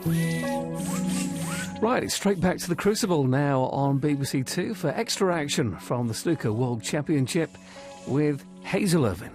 Right, it's straight back to the Crucible now on BBC Two for extra action from the Snooker World Championship with Hazel Irvine.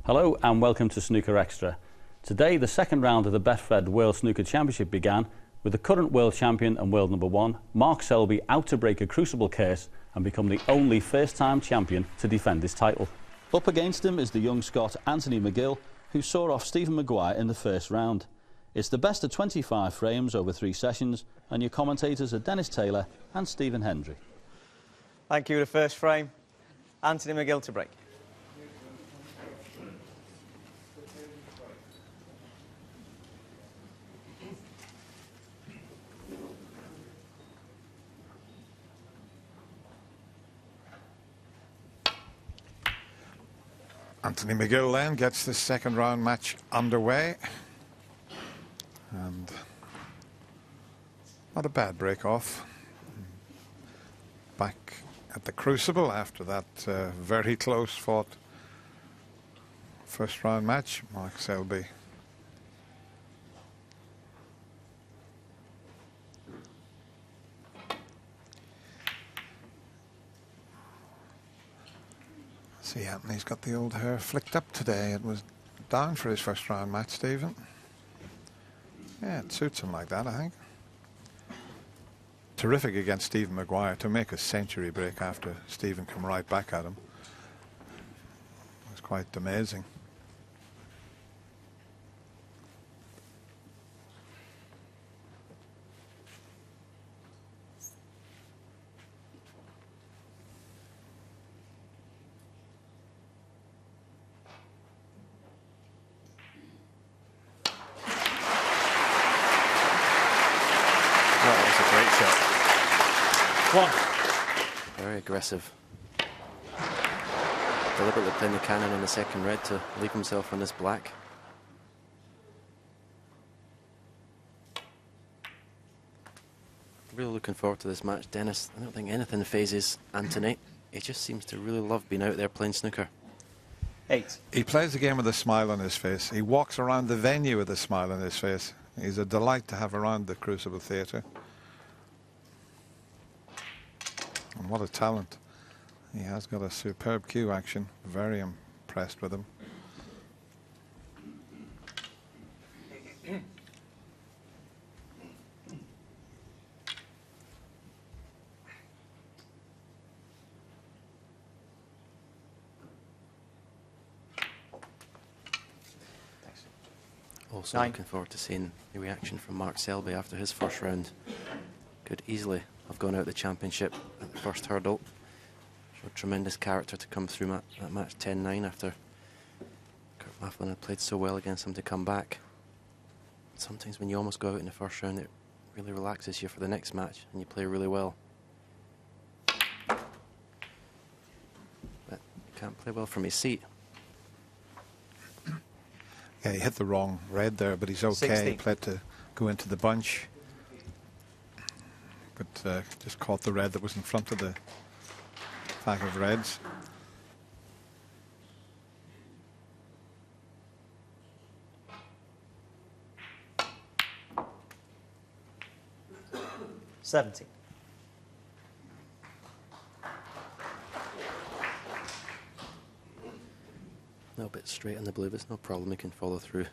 Hello and welcome to Snooker Extra. Today the second round of the Betfred World Snooker Championship began with the current world champion and world number one, Mark Selby, out to break a crucible curse and become the only first-time champion to defend his title. Up against him is the young Scot Anthony McGill, who saw off Stephen Maguire in the first round. It's the best of 25 frames over 3 sessions, and your commentators are Dennis Taylor and Stephen Hendry. Thank you. The first frame, Anthony McGill to break. Anthony McGill then gets the second round match underway. And not a bad break off. Back at the Crucible after that very close fought first round match, Mark Selby. See, Anthony's got the old hair flicked up today. It was down for his first round match, Stephen. Yeah, it suits him like that, I think. Terrific against Stephen Maguire to make a century break after Stephen come right back at him. It was quite amazing. Very aggressive. Deliberately playing the cannon on the second red to leave himself on this black. Really looking forward to this match, Dennis. I don't think anything phases Anthony. He just seems to really love being out there playing snooker. 8. He plays the game with a smile on his face. He walks around the venue with a smile on his face. He's a delight to have around the Crucible Theatre. And what a talent. He has got a superb cue action. Very impressed with him. Also looking forward to seeing the reaction from Mark Selby after his first round. Could easily have gone out the championship at the first hurdle. Showed tremendous character to come through that match 10-9 after Kurt Mafflin had played so well against him to come back. Sometimes when you almost go out in the first round, it really relaxes you for the next match and you play really well. But he can't play well from his seat. Yeah, he hit the wrong red there, but he's okay. 16. He played to go into the bunch. But just caught the red that was in front of the pack of reds. $17. A little bit straight on the blue, but it's no problem. He can follow through.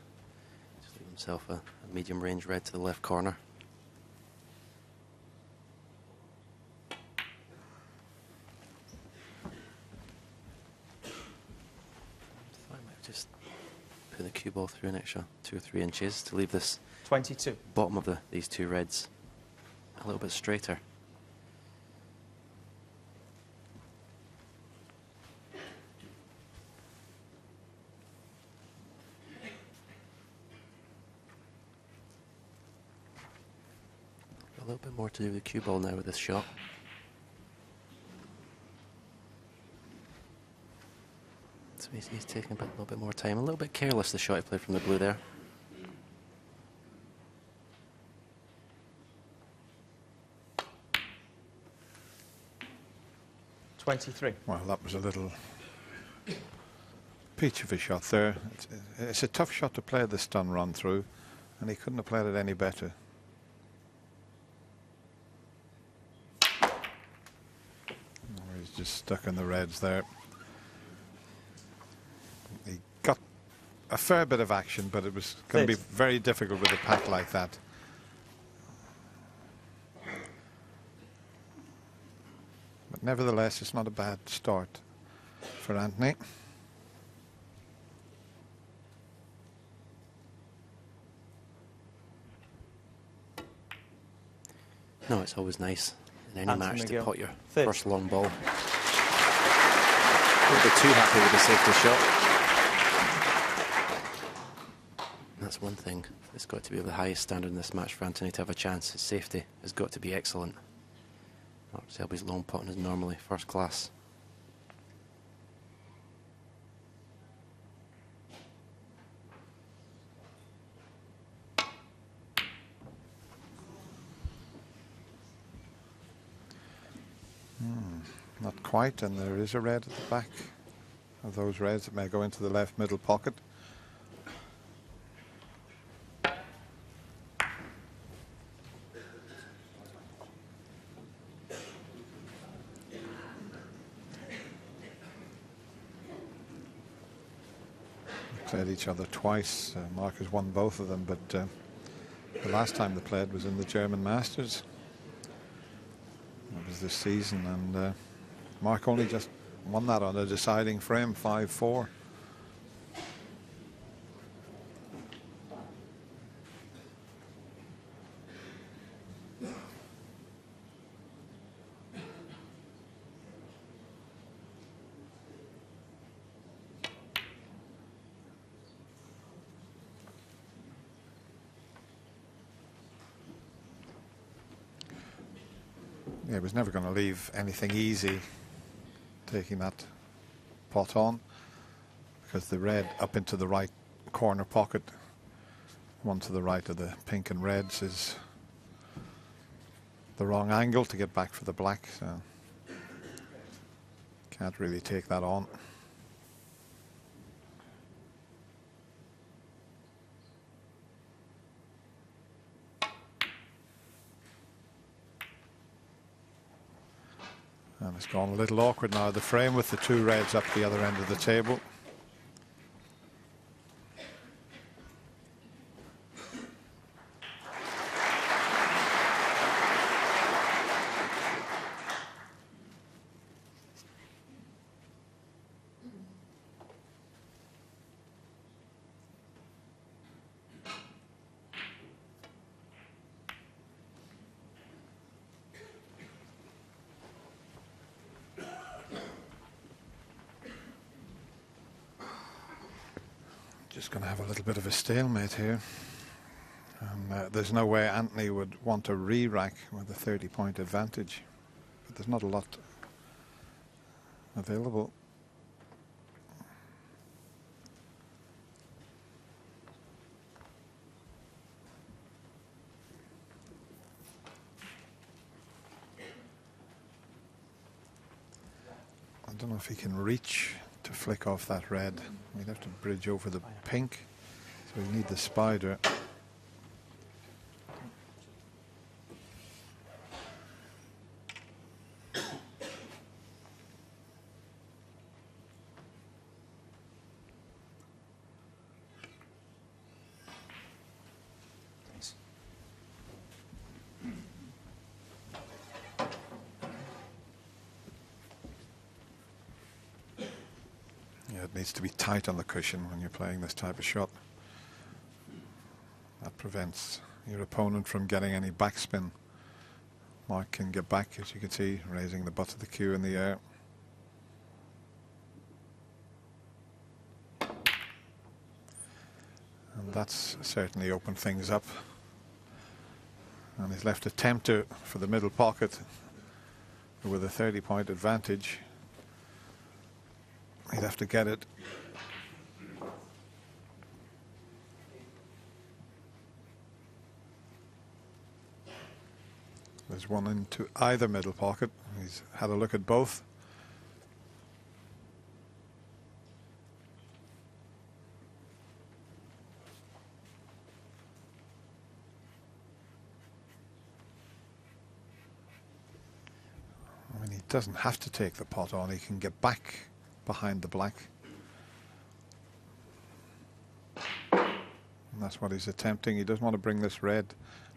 Just leave himself a medium range red to the left corner. I might just put the cue ball through an extra 2 or 3 inches to leave this 22. bottom of these 2 reds a little bit straighter. a little bit more to do with the cue ball now with this shot. So he's taking a little bit more time. A little bit careless, the shot he played from the blue there. Well, that was a little peach of a shot there. It's a tough shot to play the stun run through, and he couldn't have played it any better. He's just stuck in the reds there. He got a fair bit of action, but it was going to be very difficult with a pack like that. But nevertheless, it's not a bad start for Anthony. No, it's always nice in any match to put your Third. first long ball. Don't be too happy with the safety shot. That's one thing. It's got to be of the highest standard in this match for Anthony to have a chance. His safety has got to be excellent. Mark Selby's long putting is normally first class. Not quite, and there is a red at the back of those reds. It may go into the left middle pocket. Played each other twice. Mark has won both of them, but the last time they played was in the German Masters. That was this season, and Mark only just won that on a deciding frame, 5-4. Yeah, he was never going to leave anything easy taking that pot on, because the red up into the right corner pocket, one to the right of the pink and reds, is the wrong angle to get back for the black, so can't really take that on. And it's gone a little awkward now, the frame with the two reds up the other end of the table. Just going to have a little bit of a stalemate here. And there's no way Anthony would want to re-rack with a 30-point advantage. But there's not a lot available. I don't know if he can reach to flick off that red. We'd have to bridge over the pink, so we need the spider. It needs to be tight on the cushion when you're playing this type of shot. That prevents your opponent from getting any backspin. Mark can get back, as you can see, raising the butt of the cue in the air. And that's certainly opened things up. And he's left a tempter for the middle pocket with a 30-point advantage. He'd have to get it. There's one into either middle pocket. He's had a look at both. I mean, he doesn't have to take the pot on. He can get back behind the black. And that's what he's attempting. He doesn't want to bring this red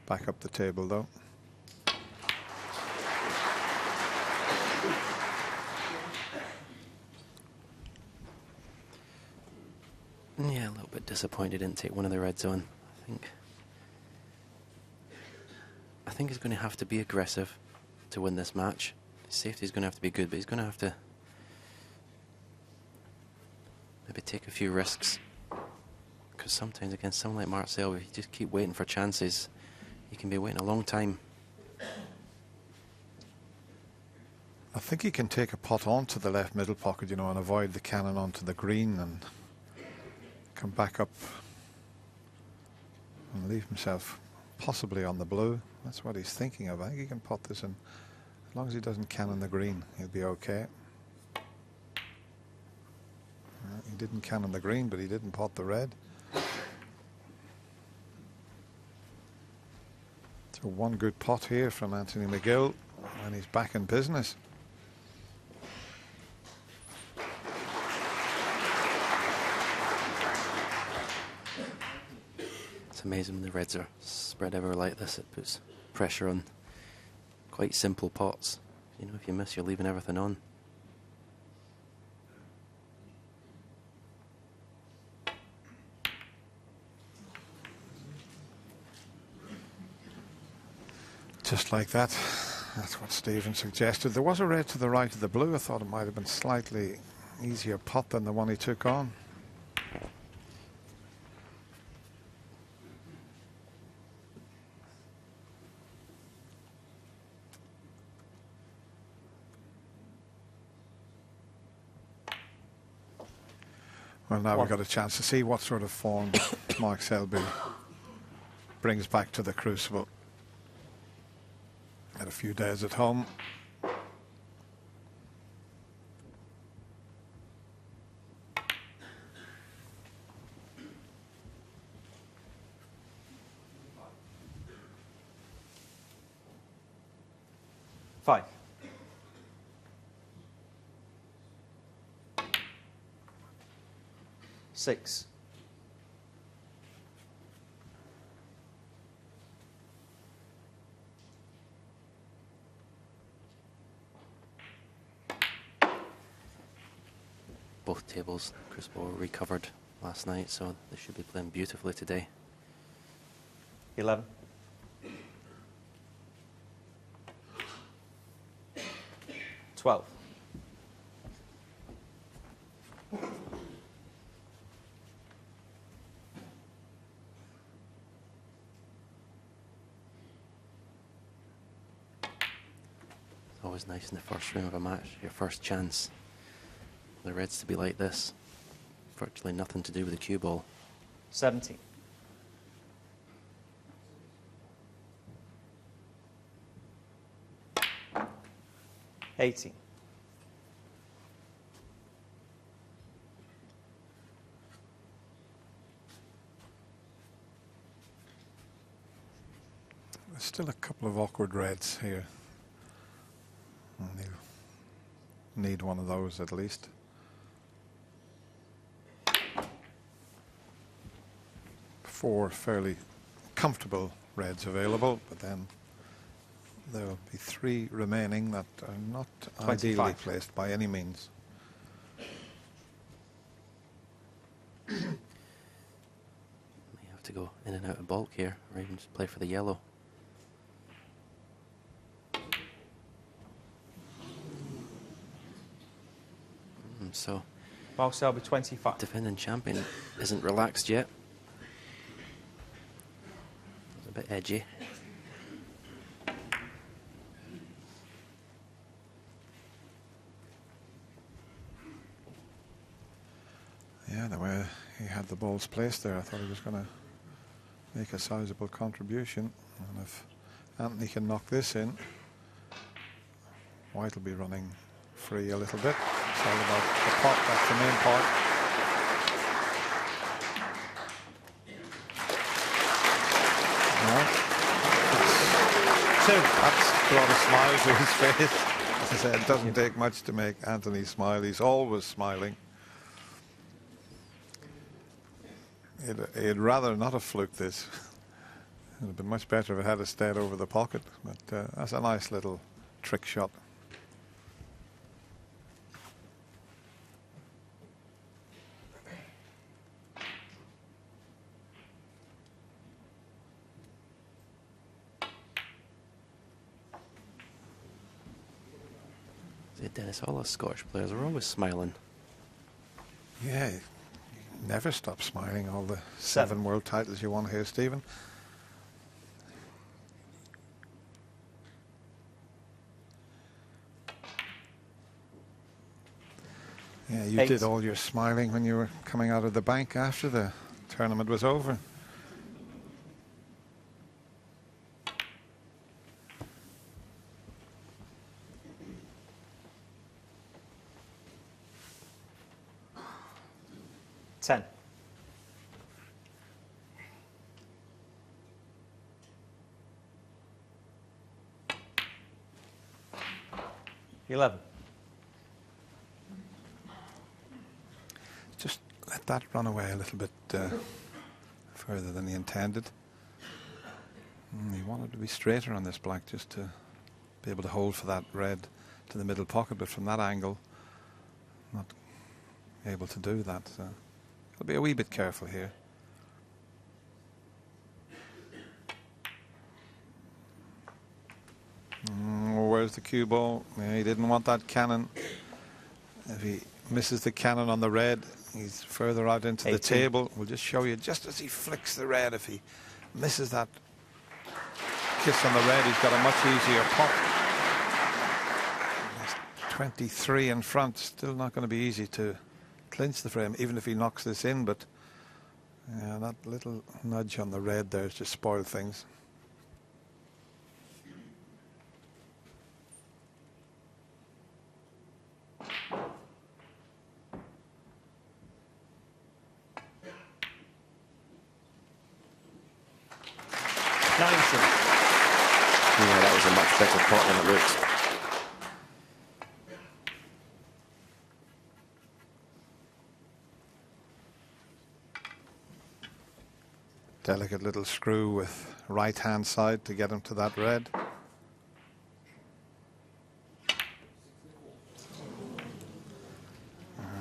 back up the table, though. Yeah, a little bit disappointed he didn't take one of the reds on. I think he's going to have to be aggressive to win this match. His safety is going to have to be good, but he's going to have to maybe take a few risks. Because sometimes against someone like Mark Selby, if you just keep waiting for chances, you can be waiting a long time. I think he can take a pot onto the left middle pocket, you know, and avoid the cannon onto the green and come back up and leave himself possibly on the blue. That's what he's thinking of. I think he can pot this in. As long as he doesn't cannon the green, he'll be okay. He didn't cannon the green, but he didn't pot the red. So one good pot here from Anthony McGill, and he's back in business. It's amazing when the reds are spread everywhere like this. It puts pressure on quite simple pots. You know, if you miss, you're leaving everything on. Just like that. That's what Stephen suggested. There was a red to the right of the blue. I thought it might have been slightly easier pot than the one he took on. Well, now we've got a chance to see what sort of form Mark Selby brings back to the Crucible. Had a few days at home. Five. Six. Both tables, Crucible, were recovered last night, so they should be playing beautifully today. 11. 12. It's always nice in the first round of a match, your first chance. The reds to be like this. Virtually nothing to do with the cue ball. 17. 18. 'There's still a couple of awkward reds here. And you need one of those at least. Four fairly comfortable reds available, but then there will be three remaining that are not 25. ideally placed by any means. You have to go in and out of bulk here, or even just play for the yellow. So, Mark Selby, 25. defending champion isn't relaxed yet. A bit edgy. Yeah, the way he had the balls placed there, I thought he was going to make a sizable contribution. And if Anthony can knock this in, White will be running free a little bit. It's all about the pot, that's the main part. That's brought a smile to his face. As I said, it doesn't take much to make Anthony smile. He's always smiling. He'd rather not have fluked this. It would have been much better if it had stayed over the pocket. But that's a nice little trick shot. Dennis, all us Scottish players are always smiling. Yeah, you never stop smiling. All the 7 world titles you won here, Stephen. Yeah, you 8. did all your smiling when you were coming out of the bank after the tournament was over. Ten. $11. Just let that run away a little bit further than he intended. He wanted to be straighter on this black, just to be able to hold for that red to the middle pocket, but from that angle, not able to do that. So got to be a wee bit careful here. Where's the cue ball? Yeah, he didn't want that cannon. If he misses the cannon on the red, he's further out into 18. the table. We'll just show you just as he flicks the red. If he misses that kiss on the red, he's got a much easier pot. He's 23 in front. Still not going to be easy to clinch the frame, even if he knocks this in. But yeah, that little nudge on the red there has just spoiled things. Yeah, that was a much better pot than it looked. Delicate little screw with right hand side to get him to that red.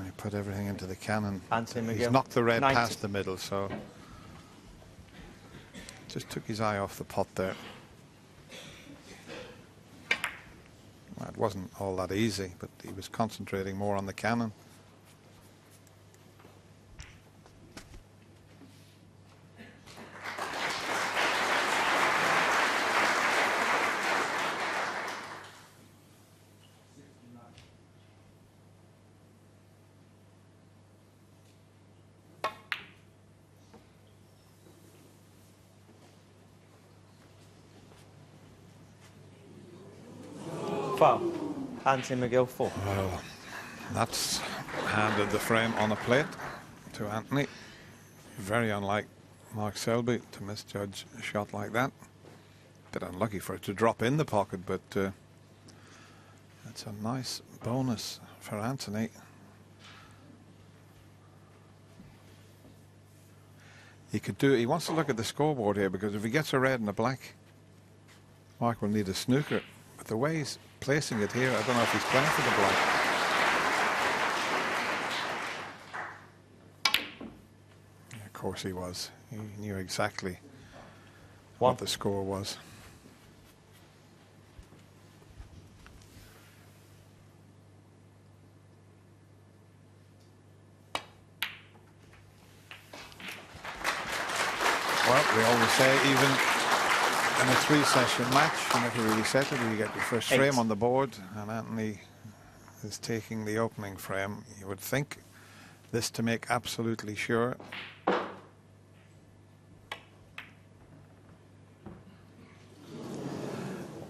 He put everything into the cannon. Anthony He's McGill. knocked the red 90. past the middle, so just took his eye off the pot there. Well, it wasn't all that easy, but he was concentrating more on the cannon. Foul. Anthony McGill 4. Well, that's handed the frame on a plate to Anthony. Very unlike Mark Selby to misjudge a shot like that. Bit unlucky for it to drop in the pocket, but it's a nice bonus for Anthony. He could do. He wants to look at the scoreboard here, because if he gets a red and a black, Mark will need a snooker. But the way he's placing it here, I don't know if he's playing for the black. Yeah, of course he was. He knew exactly what the score was. Well, we always say, even in a 3-session match, you never really set it. You get your first 8. frame on the board, and Anthony is taking the opening frame. You would think this to make absolutely sure.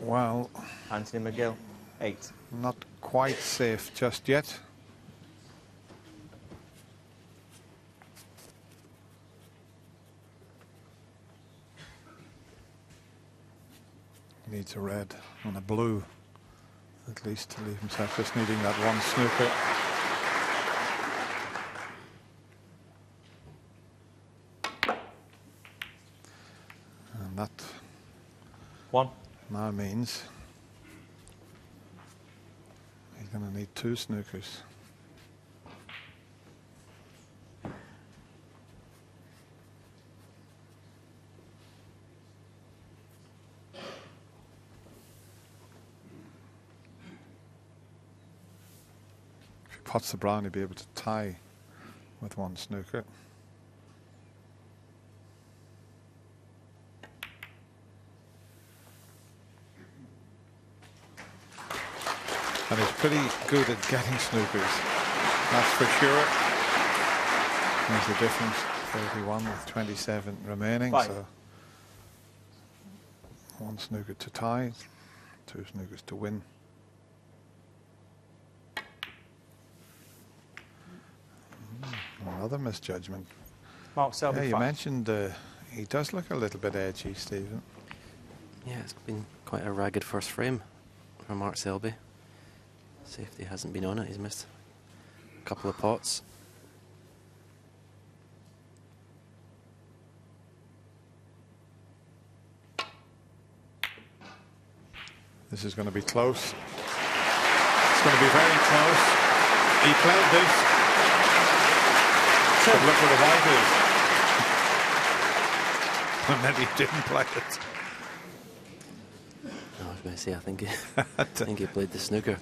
Well, Anthony McGill, 8. not quite safe just yet. Needs a red and a blue, at least, to leave himself just needing that one snooker. And that 1. now means he's going to need 2 snookers. If he pots the brown, he'll be able to tie with 1 snooker. And he's pretty good at getting snookers, that's for sure. There's the difference, 31 with 27 remaining. 5. So 1 snooker to tie, 2 snookers to win. Another misjudgment. Mark Selby, Yeah, you 5. mentioned he does look a little bit edgy, Stephen. Yeah, it's been quite a ragged first frame for Mark Selby. Safety hasn't been on it. He's missed a couple of pots. This is going to be close. It's going to be very close. He played this. But look where the white is. And then he didn't play it. No, I was going to say, I think he played the snooker.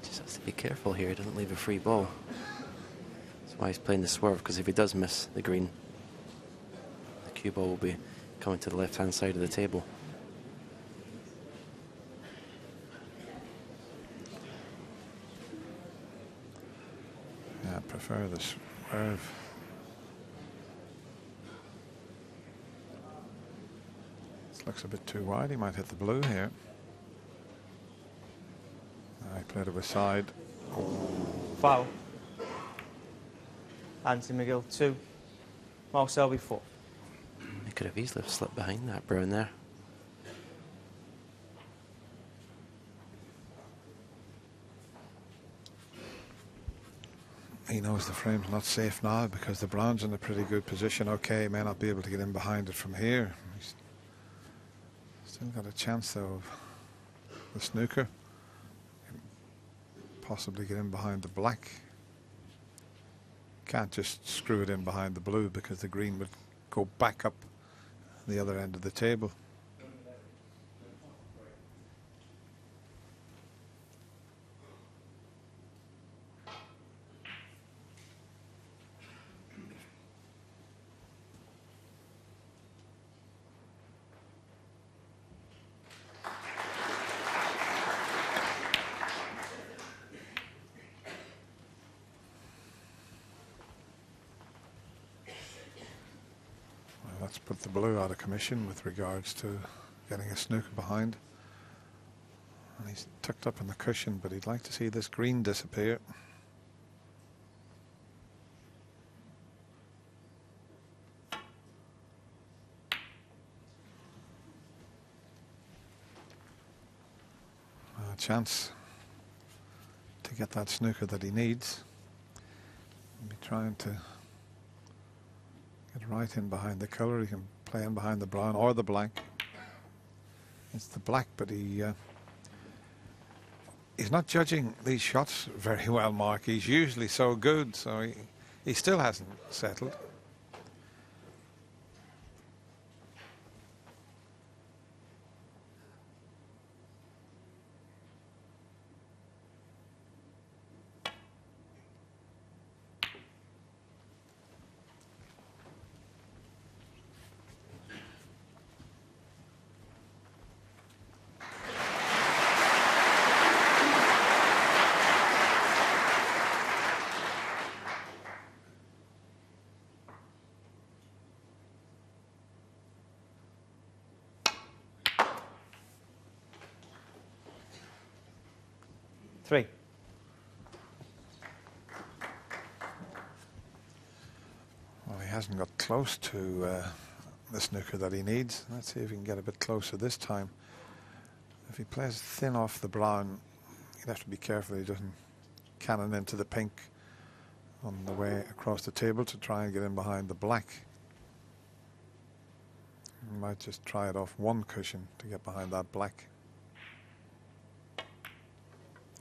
Just has to be careful here. He doesn't leave a free ball. That's why he's playing the swerve, because if he does miss the green, the cue ball will be coming to the left-hand side of the table. Yeah, I prefer the swerve. This looks a bit too wide. He might hit the blue here. He played it with side. Foul. Anthony McGill, 2. Mark Selby, 4. He could have easily slipped behind that brown there. He knows the frame's not safe now because the brown's in a pretty good position. Okay, he may not be able to get in behind it from here. He's still got a chance though of the snooker. Possibly get in behind the black. Can't just screw it in behind the blue because the green would go back up the other end of the table. Let's put the blue out of commission with regards to getting a snooker behind. And he's tucked up in the cushion, but he'd like to see this green disappear. A chance to get that snooker that he needs. He'll be trying to get right in behind the colour. He can play in behind the brown or the black. It's the black, but he's not judging these shots very well, Mark. He's usually so good, so he still hasn't settled. 3. Well, he hasn't got close to the snooker that he needs. Let's see if he can get a bit closer this time. If he plays thin off the brown, he'd have to be careful he doesn't cannon into the pink on the way across the table to try and get in behind the black. He might just try it off one cushion to get behind that black.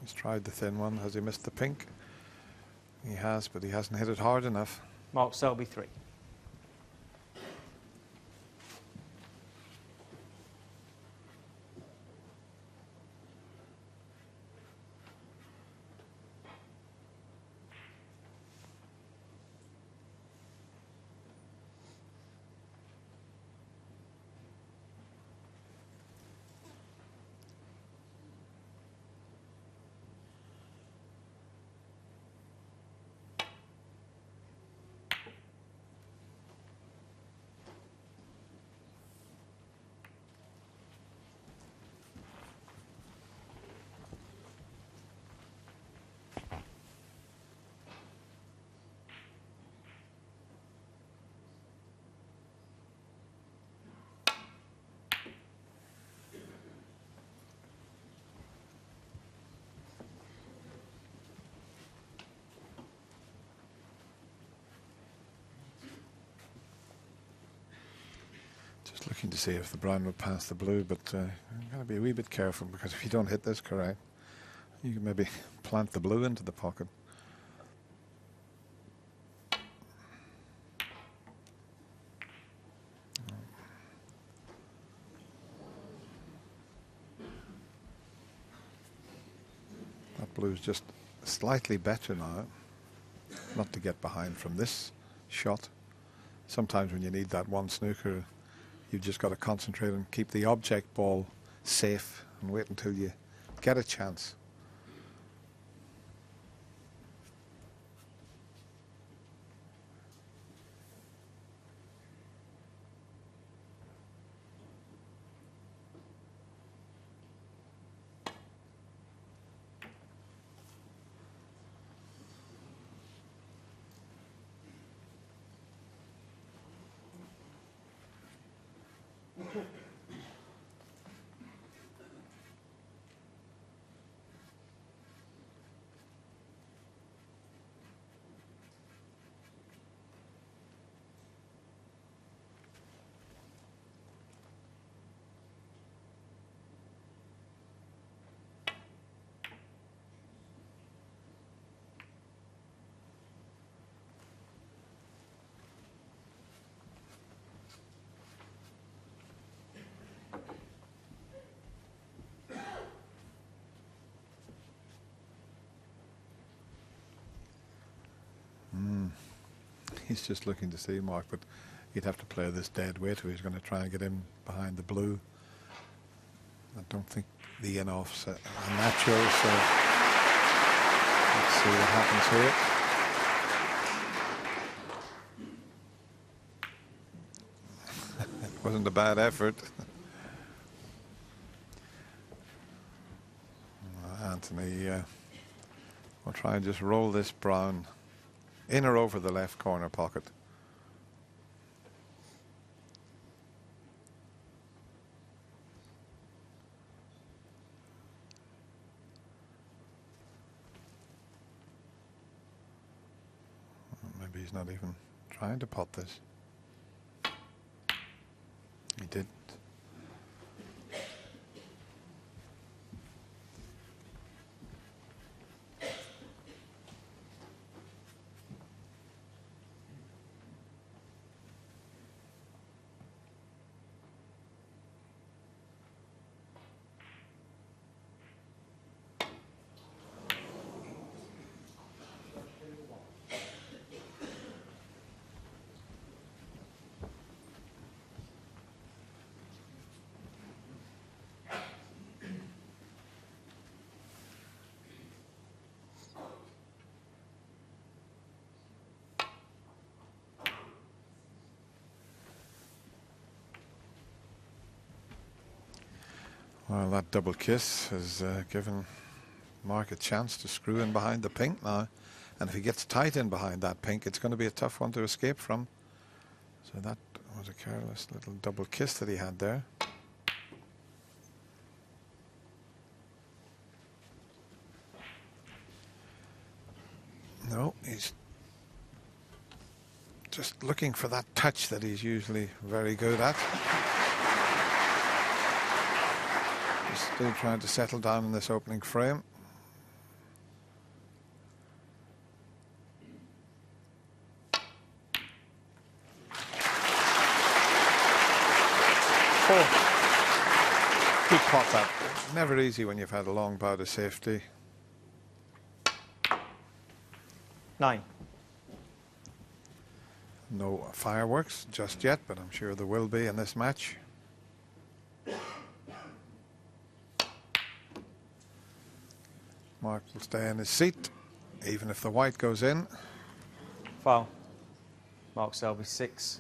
He's tried the thin one. Has he missed the pink? He has, but he hasn't hit it hard enough. Mark Selby 3. Just looking to see if the brown will pass the blue, but you've got to be a wee bit careful, because if you don't hit this correct, you can maybe plant the blue into the pocket. That blue's just slightly better now, not to get behind from this shot. Sometimes when you need that one snooker, you've just got to concentrate and keep the object ball safe and wait until you get a chance. He's just looking to see, Mark, but he'd have to play this dead weight if he's going to try and get in behind the blue. I don't think the in-offs are natural, so let's see what happens here. It wasn't a bad effort. Anthony will try and just roll this brown in or over the left corner pocket. Maybe he's not even trying to pot this. He did. Well, that double kiss has given Mark a chance to screw in behind the pink now. And if he gets tight in behind that pink, it's going to be a tough one to escape from. So that was a careless little double kiss that he had there. No, he's just looking for that touch that he's usually very good at. He's still trying to settle down in this opening frame. Good pot that. Never easy when you've had a long bout of safety. 9. No fireworks just yet, but I'm sure there will be in this match. Mark will stay in his seat, even if the white goes in. Foul. Mark Selby 6.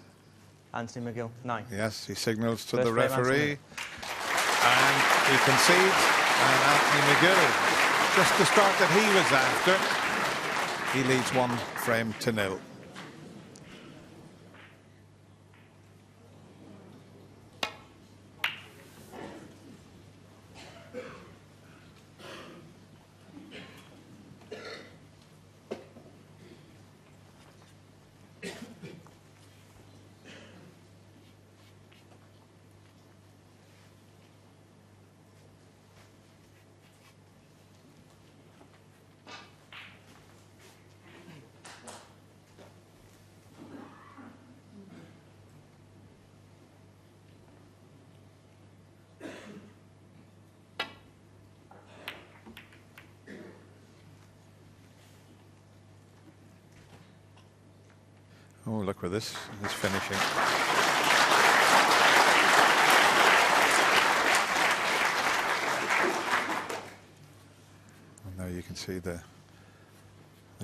Anthony McGill 9. Yes, he signals to First the frame, referee. And he concedes. And Anthony McGill, just the start that he was after, he leads 1 frame to 0. Oh, look where this is finishing. And now you can see the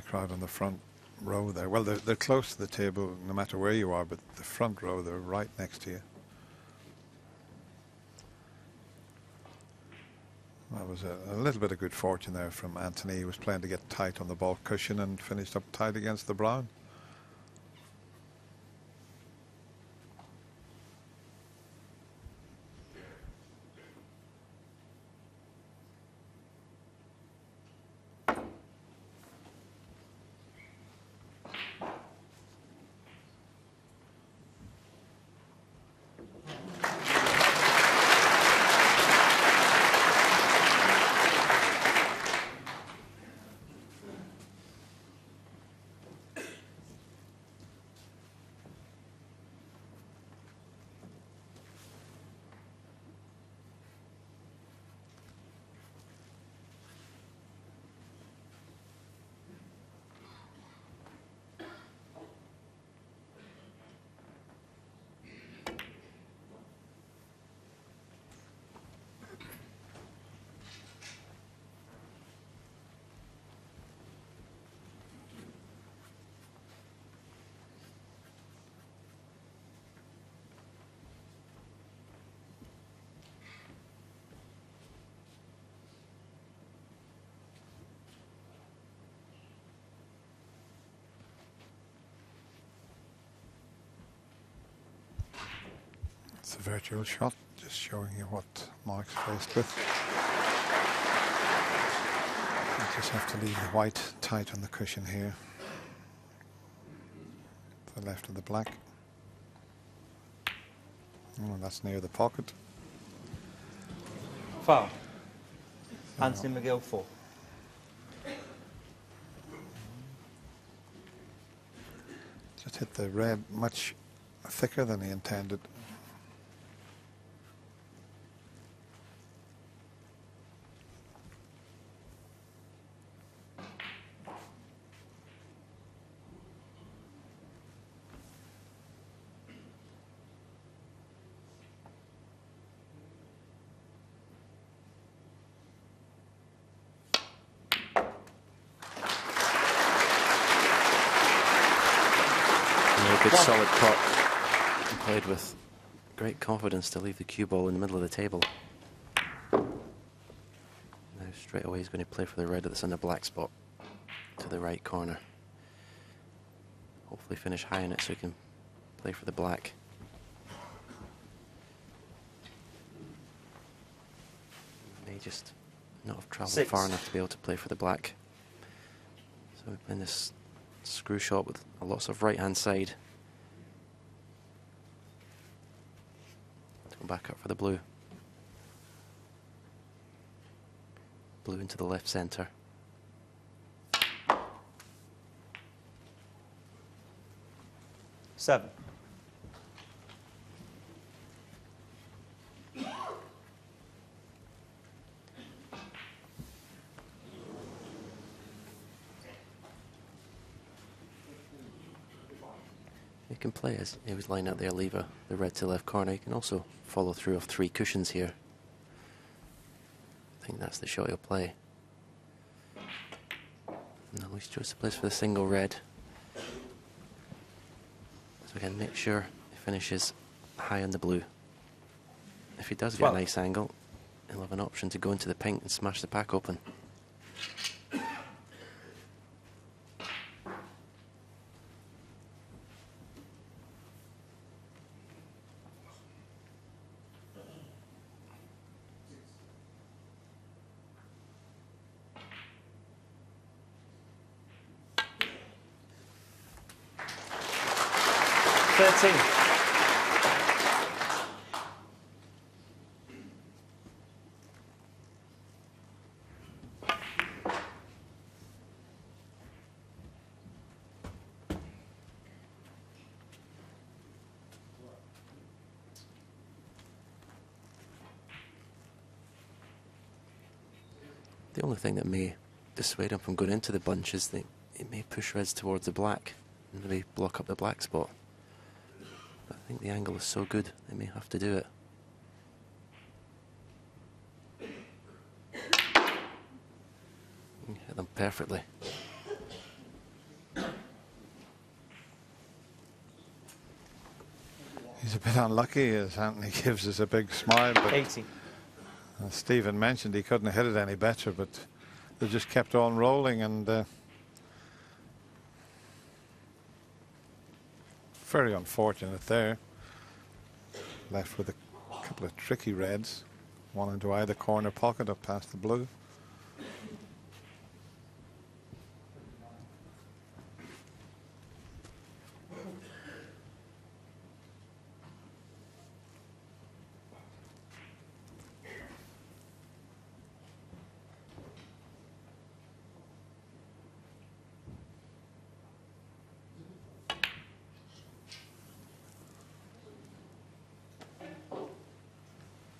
crowd on the front row there. Well, they're close to the table no matter where you are, but the front row, they're right next to you. That was a little bit of good fortune there from Anthony. He was playing to get tight on the ball cushion and finished up tight against the brown. It's a virtual shot, just showing you what Mark's faced with. You just have to leave the white tight on the cushion here. To the left of the black. Oh, that's near the pocket. Foul. Anthony McGill 4. Just hit the red much thicker than he intended. Good solid pot. He played with great confidence to leave the cue ball in the middle of the table. Now Straight away he's going to play for the red that's in the black spot to the right corner. Hopefully finish high in it so he can play for the black. May just not have travelled far enough to be able to play for the black. So we're playing this screw shot with lots of right hand side. Go back up for the blue. Blue into the left centre. Seven. He can play as he was lying out there, lever the red to left corner. He can also follow through of 3 cushions here. I think that's the shot he'll play. No, he's chose to place for the single red. So again, make sure he finishes high on the blue. If he does get a nice angle, he'll have an option to go into the pink and smash the pack open. The only thing that may dissuade him from going into the bunch is that it may push reds towards the black and really block up the black spot. But I think the angle is so good, they may have to do it. Hit them perfectly. He's a bit unlucky as Anthony gives us a big smile, but 80. as Stephen mentioned, he couldn't have hit it any better, but they just kept on rolling, and very unfortunate there. Left with a couple of tricky reds, one into either corner pocket up past the blue.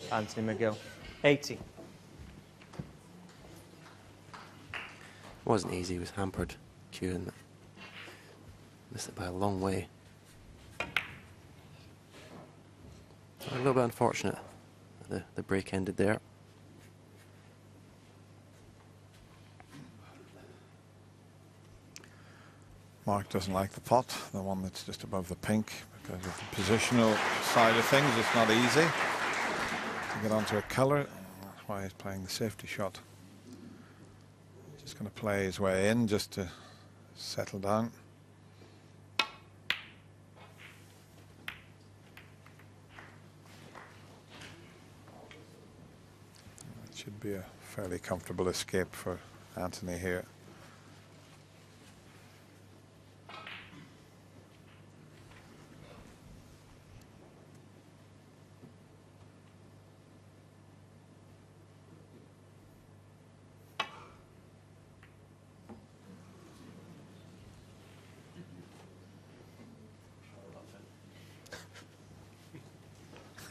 Anthony McGill. 80. Wasn't easy, he was hampered. Q and missed it by a long way. A little bit unfortunate. The break ended there. Mark doesn't like the pot, the one that's just above the pink, because of the positional side of things. It's not easy to get onto a colour. That's why he's playing the safety shot. Just going to play his way in just to settle down. It should be a fairly comfortable escape for Anthony here.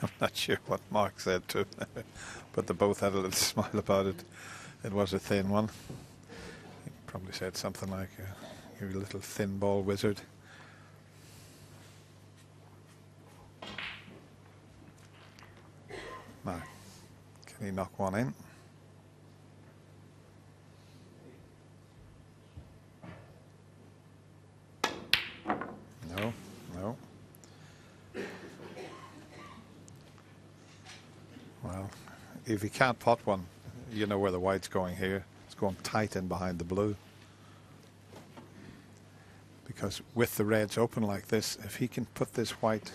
I'm not sure what Mark said to him, but they both had a little smile about it. It was a thin one. He probably said something like, "You're a little thin ball wizard." Now, can he knock one in? No, no. Well, if he can't pot one, you know where the white's going here. It's going tight in behind the blue. Because with the reds open like this, if he can put this white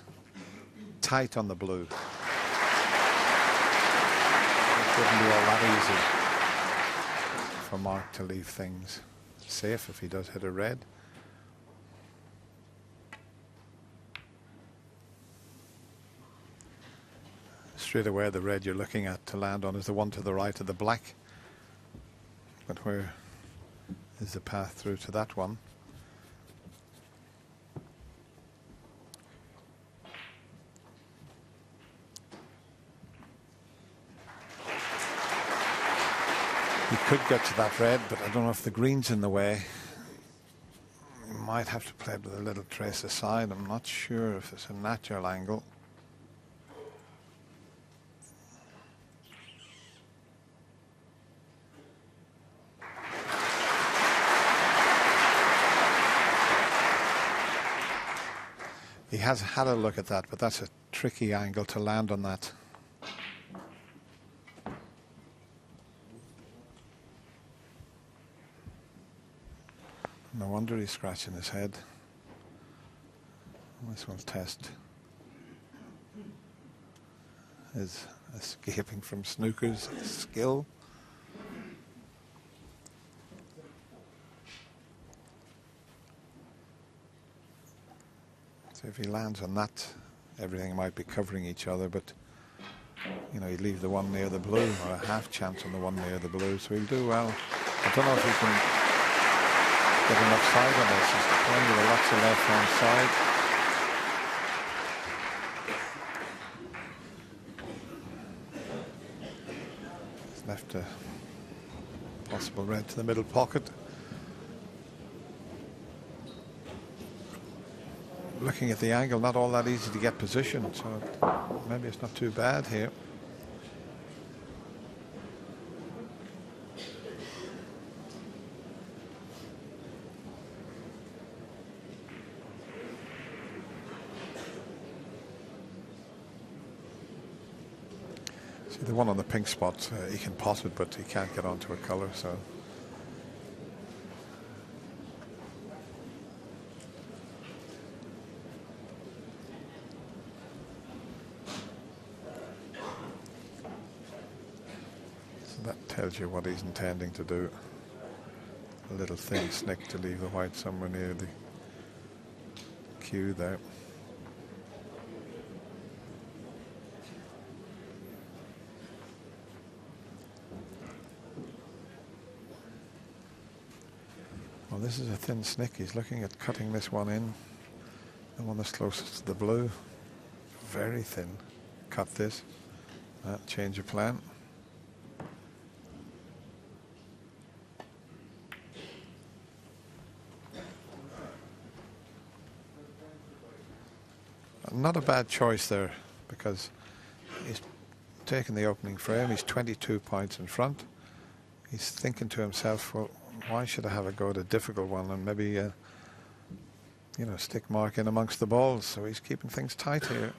tight on the blue, it wouldn't be all that easy for Mark to leave things safe if he does hit a red. Straight away, the red you're looking at to land on is the one to the right of the black. But where is the path through to that one? He could get to that red, but I don't know if the green's in the way. He might have to play it with a little trace aside. I'm not sure if it's a natural angle. He has had a look at that, but that's a tricky angle to land on that. No wonder he's scratching his head. This will test his escaping from Snooker's skill. So if he lands on that, everything might be covering each other, but you know, he'd leave the one near the blue, or a half chance on the one near the blue, so he'll do well. I don't know if he can get enough side on this. He's playing with lots of left hand side. He's left a possible red to the middle pocket. Looking at the angle, not all that easy to get positioned, so maybe it's not too bad here. See, the one on the pink spot, he can pot it, but he can't get onto a colour, so. Tells you what he's intending to do. A little thin snick to leave the white somewhere near the cue there. Well, this is a thin snick. He's looking at cutting this one in. The one that's closest to the blue. Very thin. Cut this. Change of plan. Not a bad choice there, because he's taken the opening frame. He's 22 points in front. He's thinking to himself, well, why should I have a go at a difficult one and maybe, you know, stick Mark in amongst the balls? So he's keeping things tight here.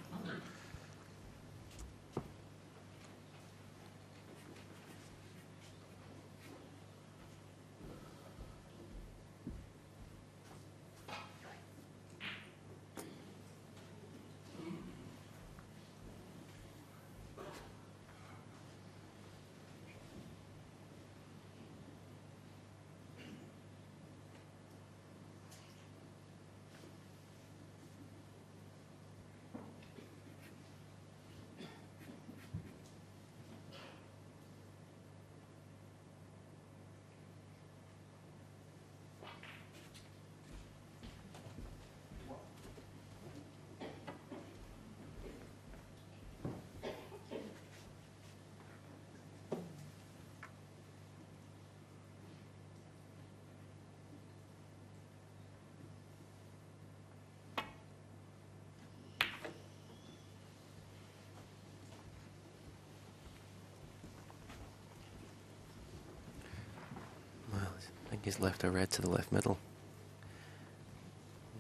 I think he's left a red to the left middle.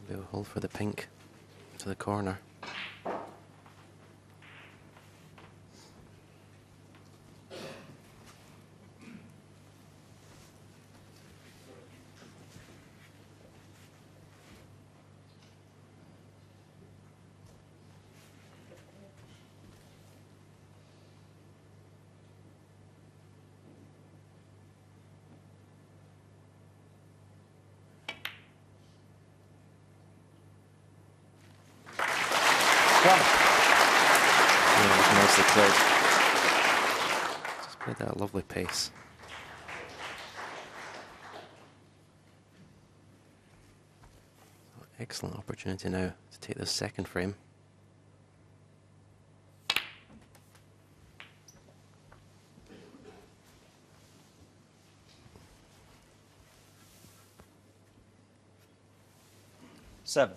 Maybe a hold for the pink to the corner. nicely played. Just played at a lovely pace. Excellent opportunity now to take the second frame. Seven.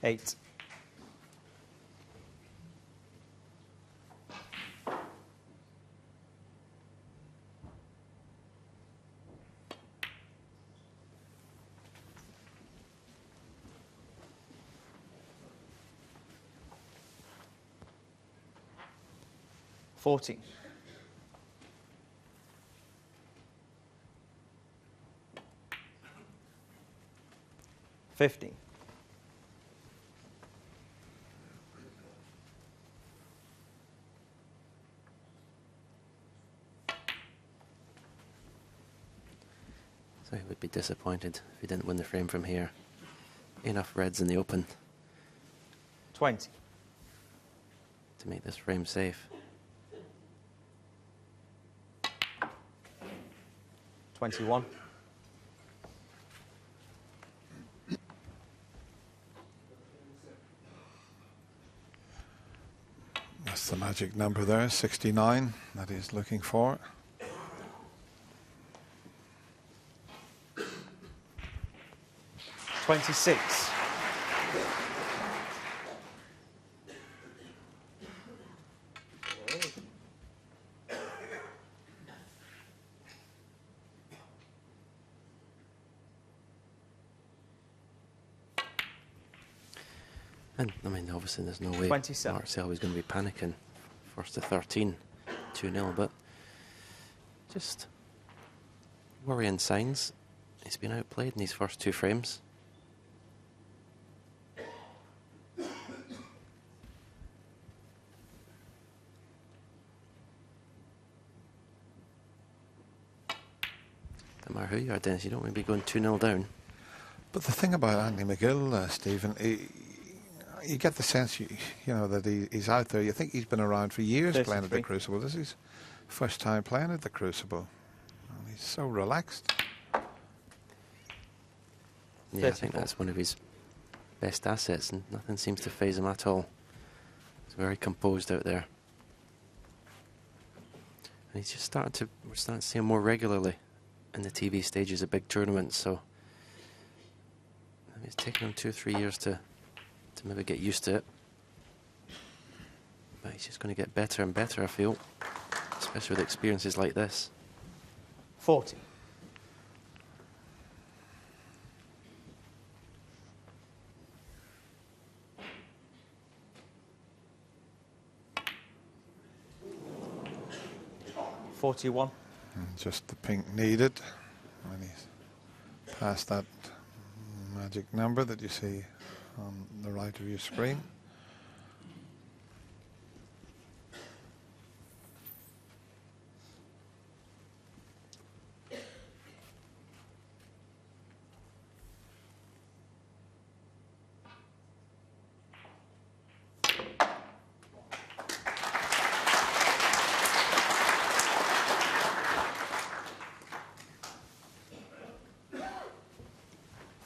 Eight. 14. 15. 'So he would be disappointed if he didn't win the frame from here. Enough reds in the open 20. to make this frame safe. 21. That's the magic number there, 69, that he's looking for. 26. 'And I mean, obviously, there's no way 27. Mark Selby's going to be panicking. First to 13, 2-0, but just worrying signs. He's been outplayed in these first two frames. No matter who you are, Dennis, you don't want to be going 2-0 down. But the thing about Andy McGill, Stephen, you get the sense, you know, that he's out there. You think he's been around for years playing at the 33. Crucible. This is his first time playing at the Crucible. And he's so relaxed. Yeah, I think that's one of his best assets, and nothing seems to faze him at all. He's very composed out there. And he's just we're starting to see him more regularly in the TV stages of big tournaments, so it's taken him 2 or 3 years to maybe get used to it. But he's just going to get better and better, I feel, especially with experiences like this. 40. 41. And just the pink needed. And he's past that magic number that you see on the right of your screen.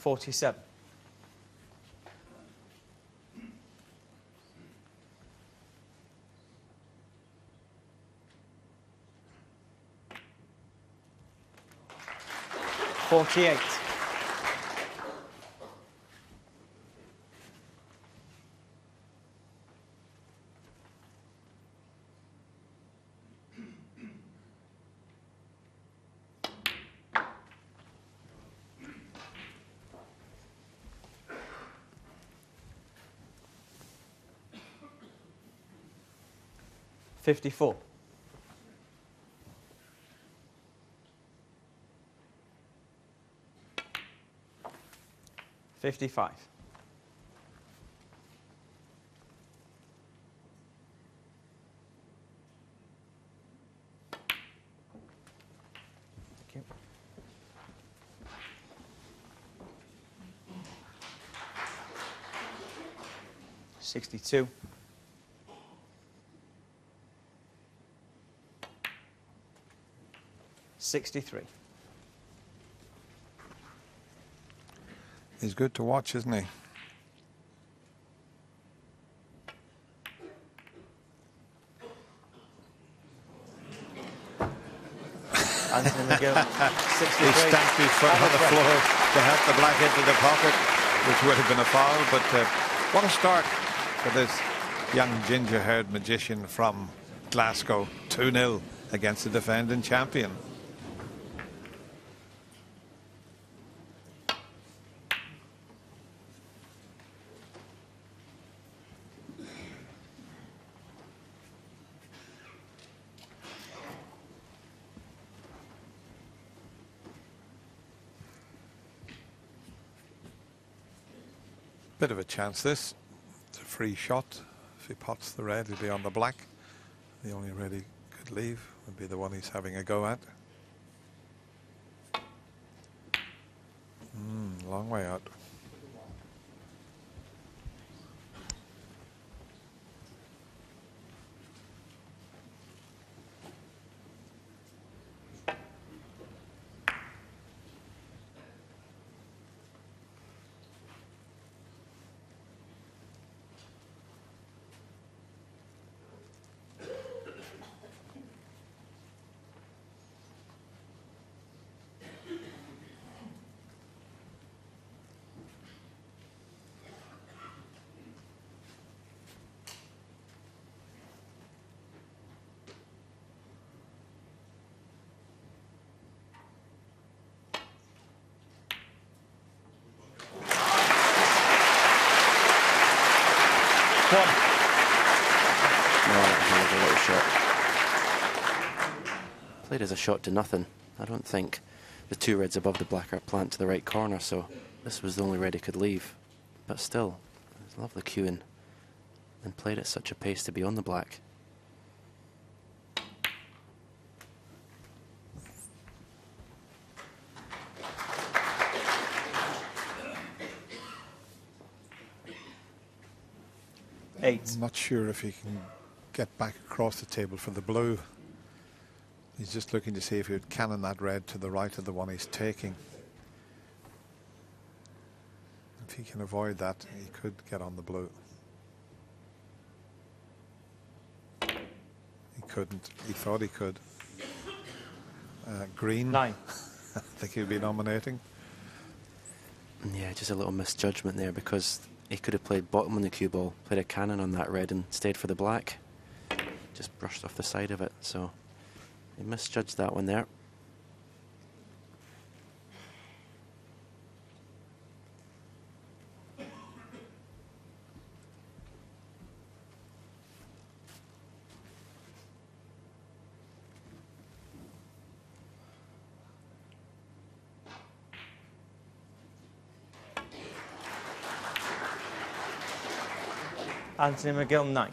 $47. 48. 54. 55. 62. $63. He's good to watch, isn't he? Anthony McGill, 63. He stamped his foot on the floor to help the black into the pocket, which would have been a foul. But what a start for this young ginger-haired magician from Glasgow. 2-0 against the defending champion. Bit of a chance this. It's a free shot. If he pots the red, he'll be on the black. The only red he could leave would be the one he's having a go at. Long way out. No, that was a little shot. Played as a shot to nothing. I don't think the two reds above the black are plant to the right corner, so this was the only red he could leave. But still, it was lovely cueing and played at such a pace to be on the black. I'm not sure if he can get back across the table for the blue. He's just looking to see if he would cannon that red to the right of the one he's taking. If he can avoid that, he could get on the blue. He couldn't. He thought he could. Green. 9. I think he'd be nominating. Yeah, just a little misjudgment there, because he could have played bottom on the cue ball, played a cannon on that red and stayed for the black. Just brushed off the side of it, so he misjudged that one there. Anthony McGill, 9.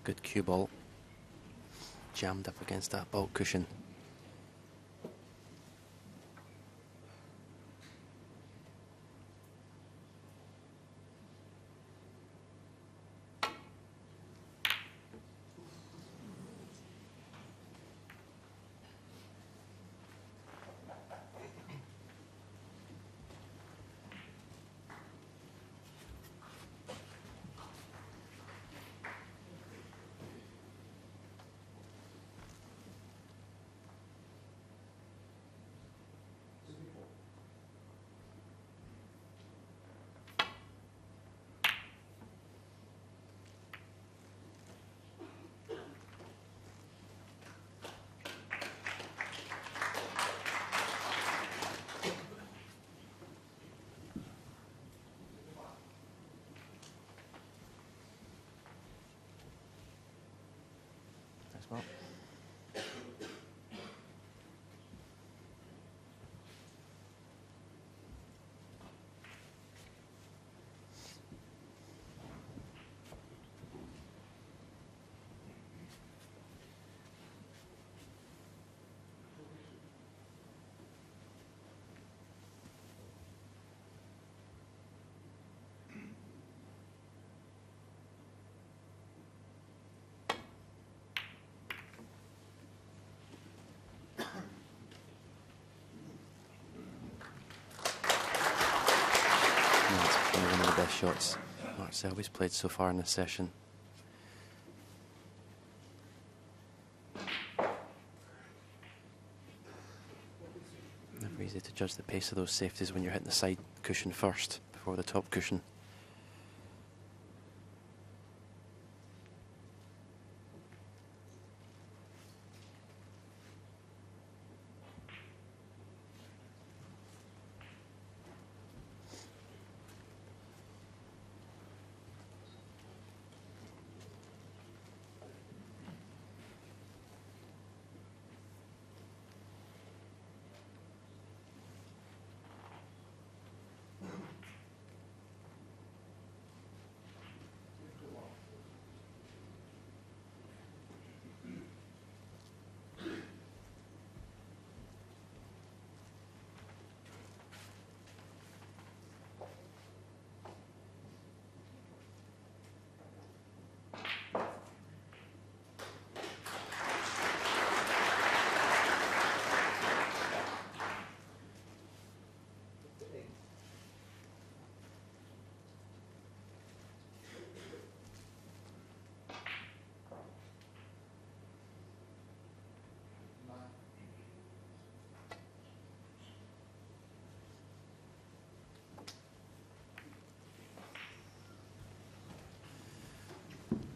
Good cue ball. Jammed up against that ball cushion. definitely one of the best shots Mark Selby's played so far in this session. Never easy to judge the pace of those safeties when you're hitting the side cushion first before the top cushion.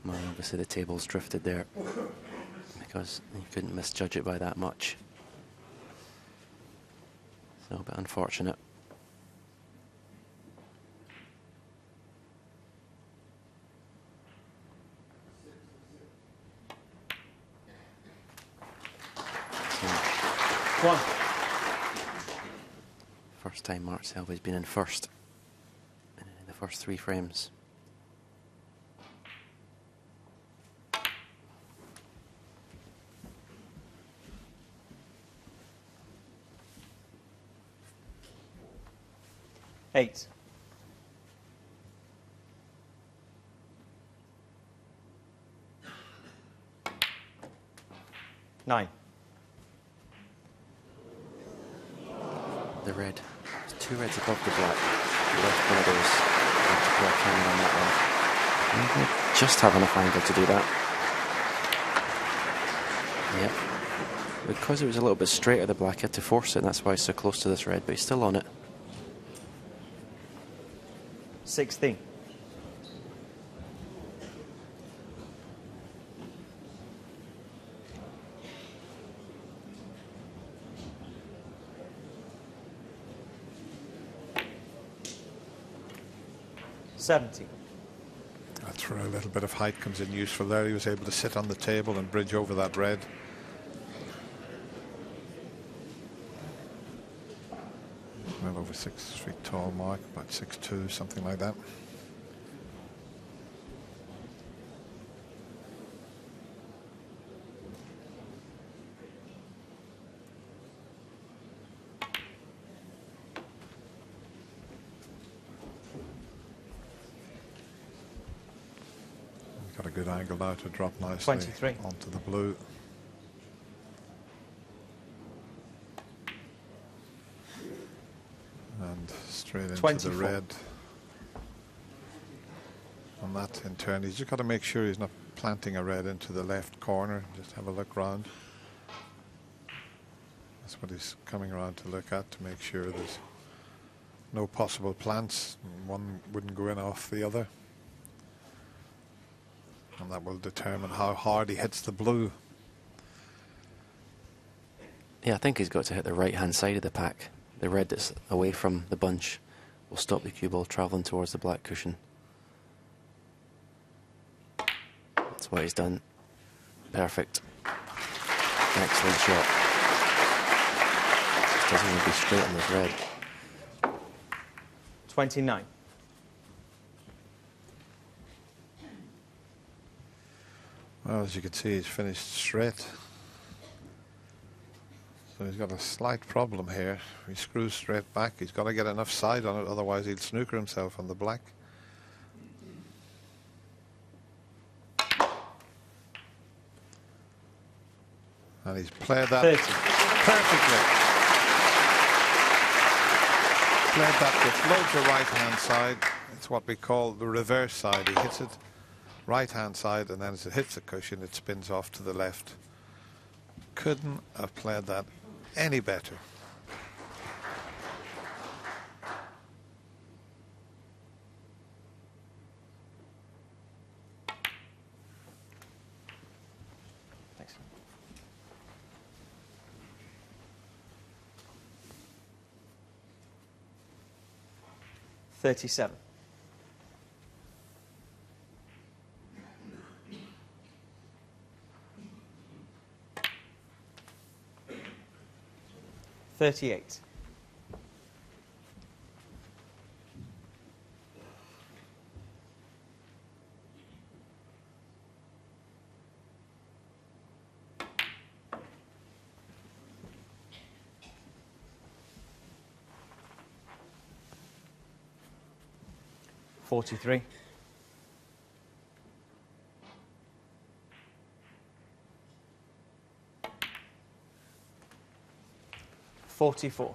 Well, obviously the table's drifted there because you couldn't misjudge it by that much. So a bit unfortunate. One. First time Mark Selby's been in first in the first 3 frames. Eight. Nine. The red. There's 2 reds above the black. The left one of those. You have to put a camera on that one. And just have enough angle to do that. Yep. Because it was a little bit straighter, the black had to force it, and that's why he's so close to this red, but he's still on it. 16. $70. That's where a little bit of height comes in useful there. He was able to sit on the table and bridge over that red. Well over 6 feet tall mark, about 6'2", something like that. Got a good angle now to drop nicely 23. onto the blue. And straight into 24. the red. On that in turn, he's just got to make sure he's not planting a red into the left corner. Just have a look round. That's what he's coming around to look at, to make sure there's no possible plants. One wouldn't go in off the other. And that will determine how hard he hits the blue. Yeah, I think he's got to hit the right-hand side of the pack. The red that's away from the bunch will stop the cue ball travelling towards the black cushion. That's what he's done. Perfect. Excellent shot. Just doesn't want to be straight on this red. 29. Well, as you can see, he's finished straight. So he's got a slight problem here. He screws straight back. He's got to get enough side on it, otherwise he'll snooker himself on the black. And he's played that 30. perfectly. Played that with loads of right-hand side. It's what we call the reverse side. He hits it right-hand side, and then as it hits the cushion, it spins off to the left. Couldn't have played that any better. Thanks. 37. $38. $43. 44.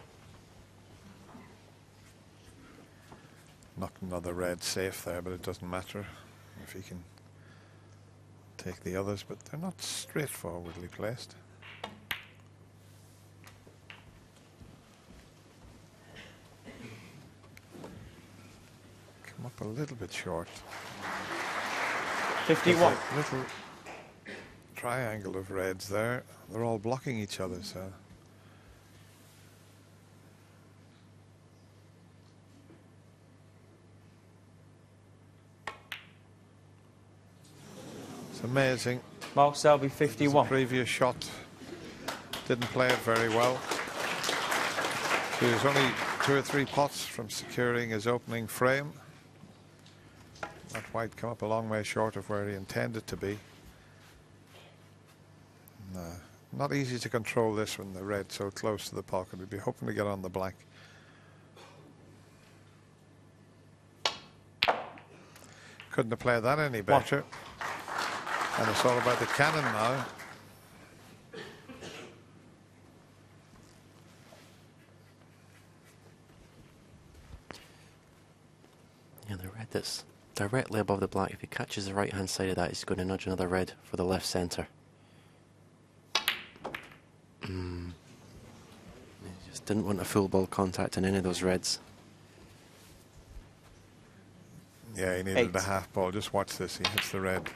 Not another red safe there, but it doesn't matter if he can take the others, but they're not straightforwardly placed. Come up a little bit short. 51. There's a little triangle of reds there. They're all blocking each other, so. It's amazing. Mark Selby, The 51. previous shot didn't play it very well. He was only 2 or 3 pots from securing his opening frame. That white come up a long way short of where he intended to be. Not easy to control this when the red's so close to the pocket. We'd be hoping to get on the black. Couldn't have played that any better. And it's all about the cannon now. Yeah, the red that's directly above the black. If he catches the right-hand side of that, he's going to nudge another red for the left centre. He just didn't want a full ball contact on any of those reds. Yeah, he needed 8. a half ball. Just watch this. He hits the red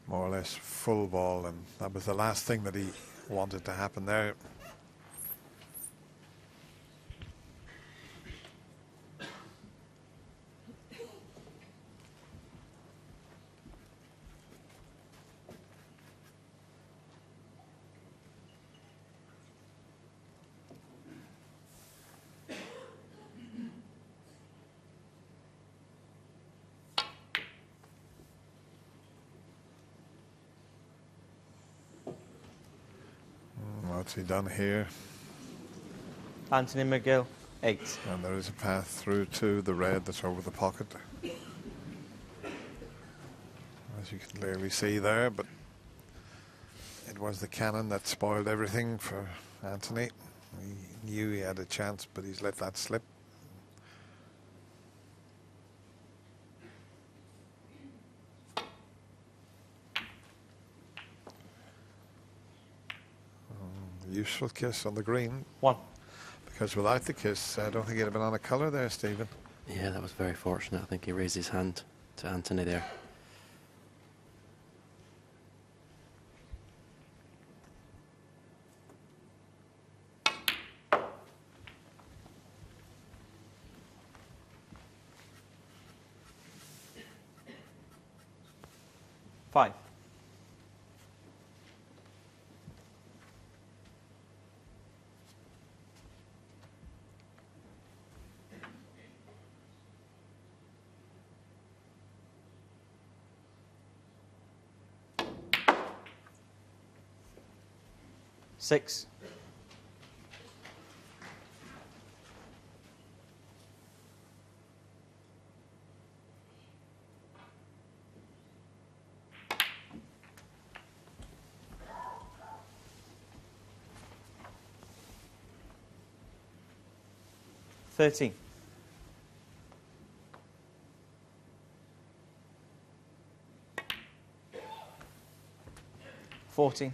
more or less full ball, and that was the last thing that he wanted to happen there. What's he done here? Anthony McGill, 8. And there is a path through to the red that's over the pocket, as you can clearly see there, but it was the cannon that spoiled everything for Anthony. He knew he had a chance, but he's let that slip. Useful kiss on the green, 1. because without the kiss, I don't think he'd have been on a colour there, Stephen. Yeah, that was very fortunate. I think he raised his hand to Anthony there. $5. $6. $13. 14.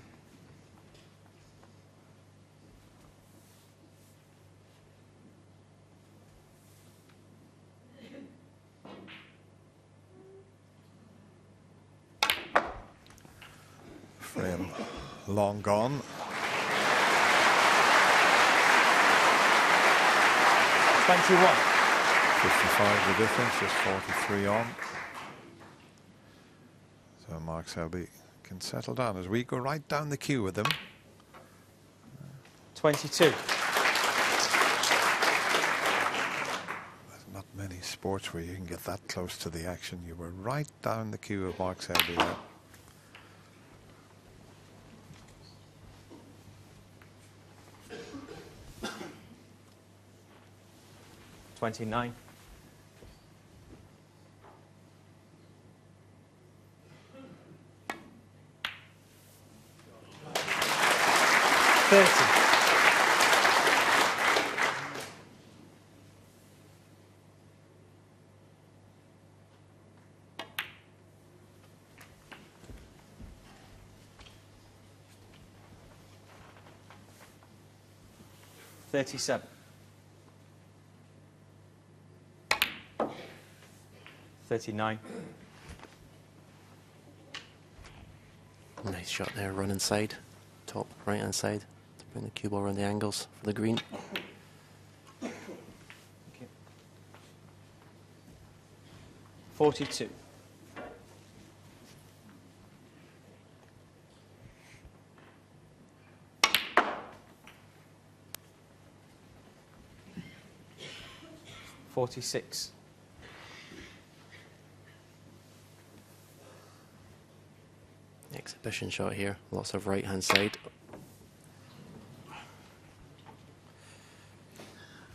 Frame long gone. 21. 55 the difference, just 43 on. So Mark Selby can settle down as we go right down the queue with him. 22. There's not many sports where you can get that close to the action. You were right down the queue of Mark Selby there. 29. 30. 37. 39. Nice shot there, run inside, top right hand side to bring the cue ball around the angles for the green. Okay. 42. 46. 'Exhibition shot here, lots of right hand side.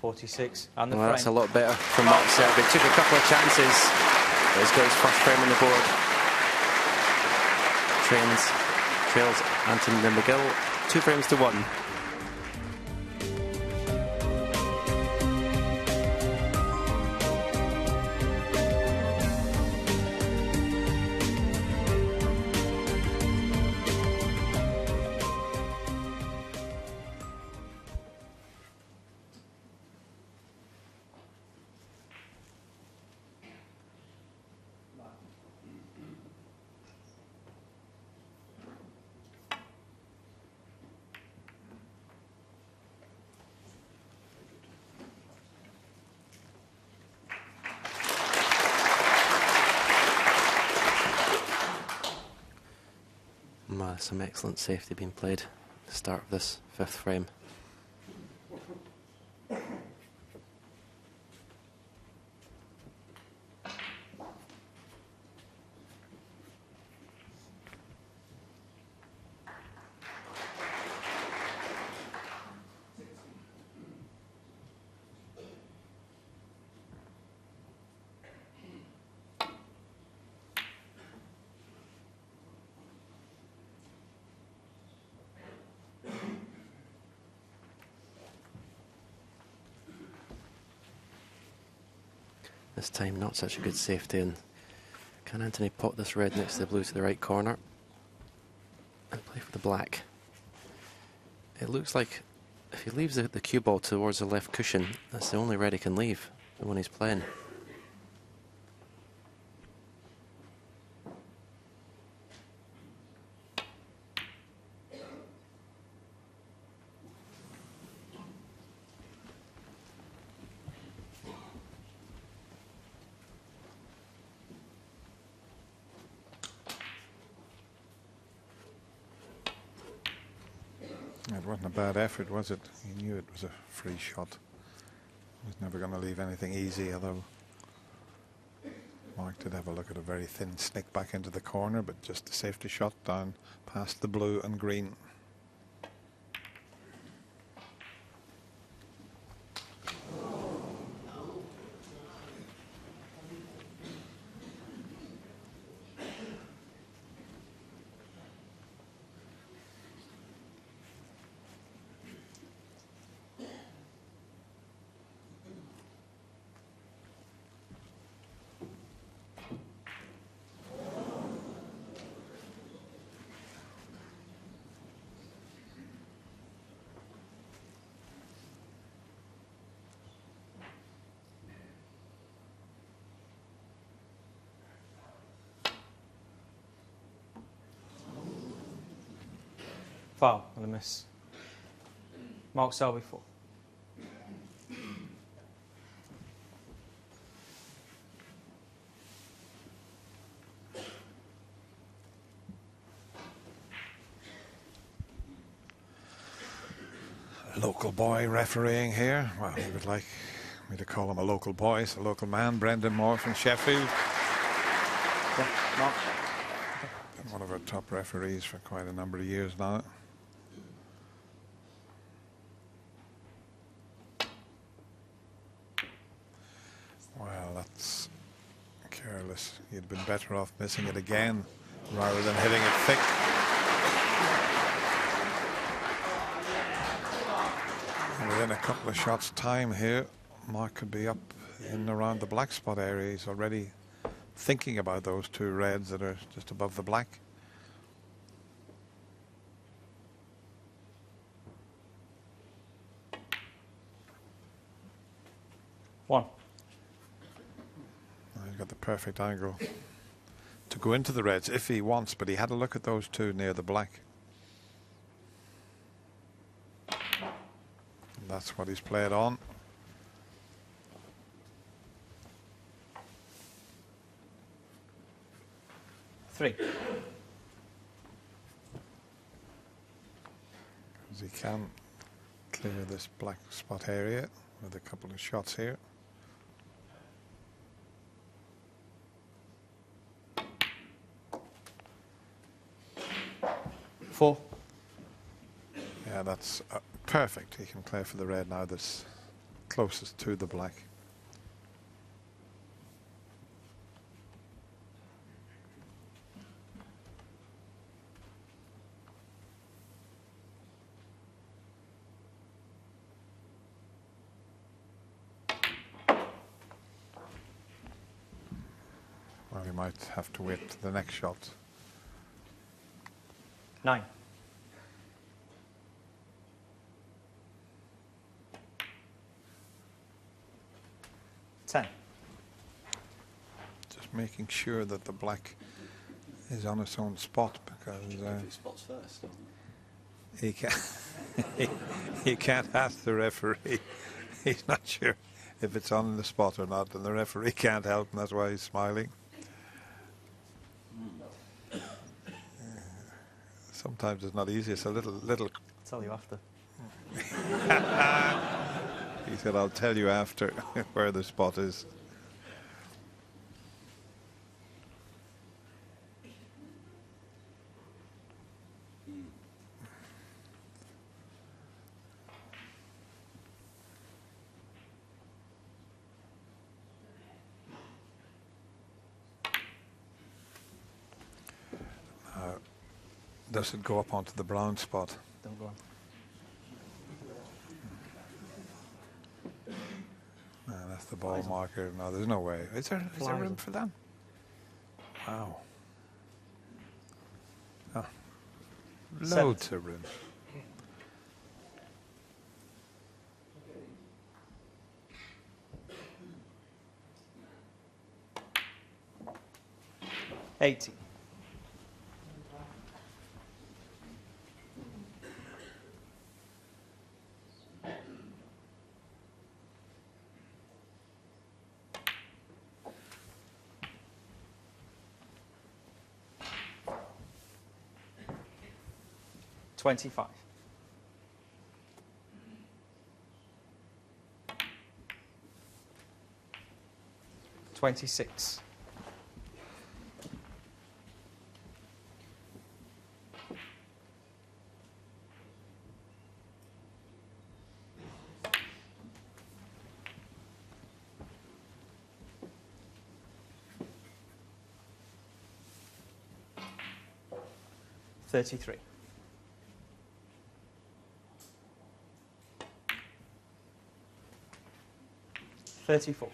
46. And the Well, frame. that's a lot better from Mark Selby. Took a couple of chances, but he's got his first frame on the board. Trails Anthony McGill 2 frames to 1. Some excellent safety being played at the start of this 5th frame. This time not such a good safety, and can Anthony pot this red next to the blue to the right corner and play for the black? It looks like if he leaves the cue ball towards the left cushion, that's the only red he can leave when he's playing. It wasn't a bad effort, was it? He knew it was a free shot. He was never going to leave anything easy, although Mark did have a look at a very thin snick back into the corner, but just a safety shot down past the blue and green. Foul and a miss. Mark Selby 4. Local boy refereeing here. Well, he would like me to call him a local boy. It's a local man, Brendan Moore from Sheffield. Yeah, Mark. Been one of our top referees for quite a number of years now. Well, that's careless. He'd been better off missing it again rather than hitting it thick. And within a couple of shots time here, Mark could be up in around the black spot area. He's already thinking about those two reds that are just above the black. One. He's got the perfect angle to go into the reds if he wants, but he had a look at those two near the black. And that's what he's played on. Three. Because he can clear this black spot area with a couple of shots here. Four. Yeah, that's perfect. He can play for the red now that's closest to the black. Well, he might have to wait to the next shot. 9. Ten. Just making sure that the black is on its own spot, because spots first. he can't he can't ask the referee. He's not sure if it's on the spot or not, and the referee can't help, and that's why he's smiling. Sometimes it's not easy. It's a little. I'll tell you after. He said, "I'll tell you after where the spot is." Does it go up onto the brown spot? Don't go on. No, that's the ball marker. No, there's no way. Is there room for that? Wow. Oh. Loads of room. $80. $25. $26. $33. $34.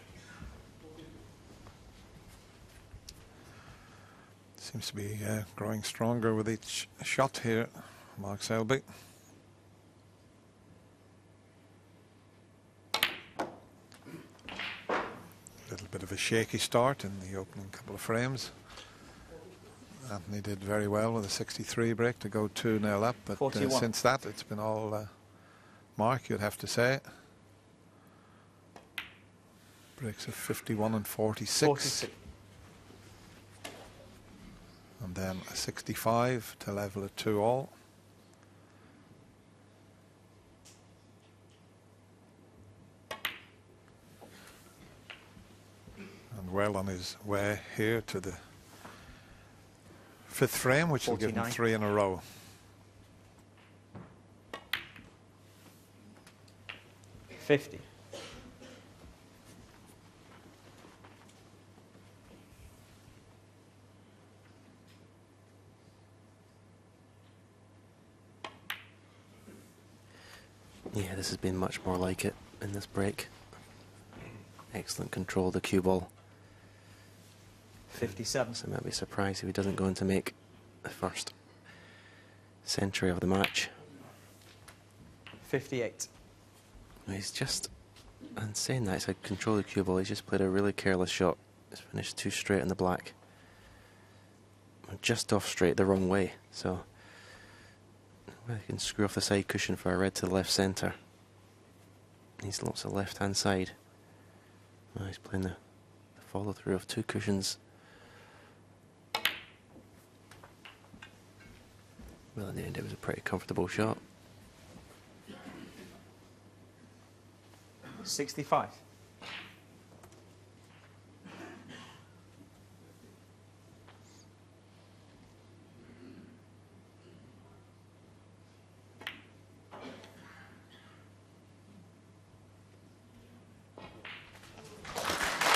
Seems to be growing stronger with each shot here, Mark Selby. A little bit of a shaky start in the opening couple of frames. Anthony did very well with a 63 break to go 2-0 up, but 41. since that it's been all Mark, you'd have to say. Breaks of 51 and 46. 46. And then a 65 to level at 2-all. And well on his way here to the 5th frame, which will give him 49. 3 in a row. $50. Yeah, this has been much more like it in this break. Excellent control of the cue ball. 57. So I might be surprised if he doesn't go on to make the first century of the match. 58. He's just, and saying that, he's had control of the cue ball, he's just played a really careless shot. He's finished 2 straight in the black. Just off straight the wrong way, so well, he can screw off the side cushion for a red to the left centre. He's lots of left hand side. Well, he's playing the follow through of 2 cushions. Well, in the end, it was a pretty comfortable shot. 65.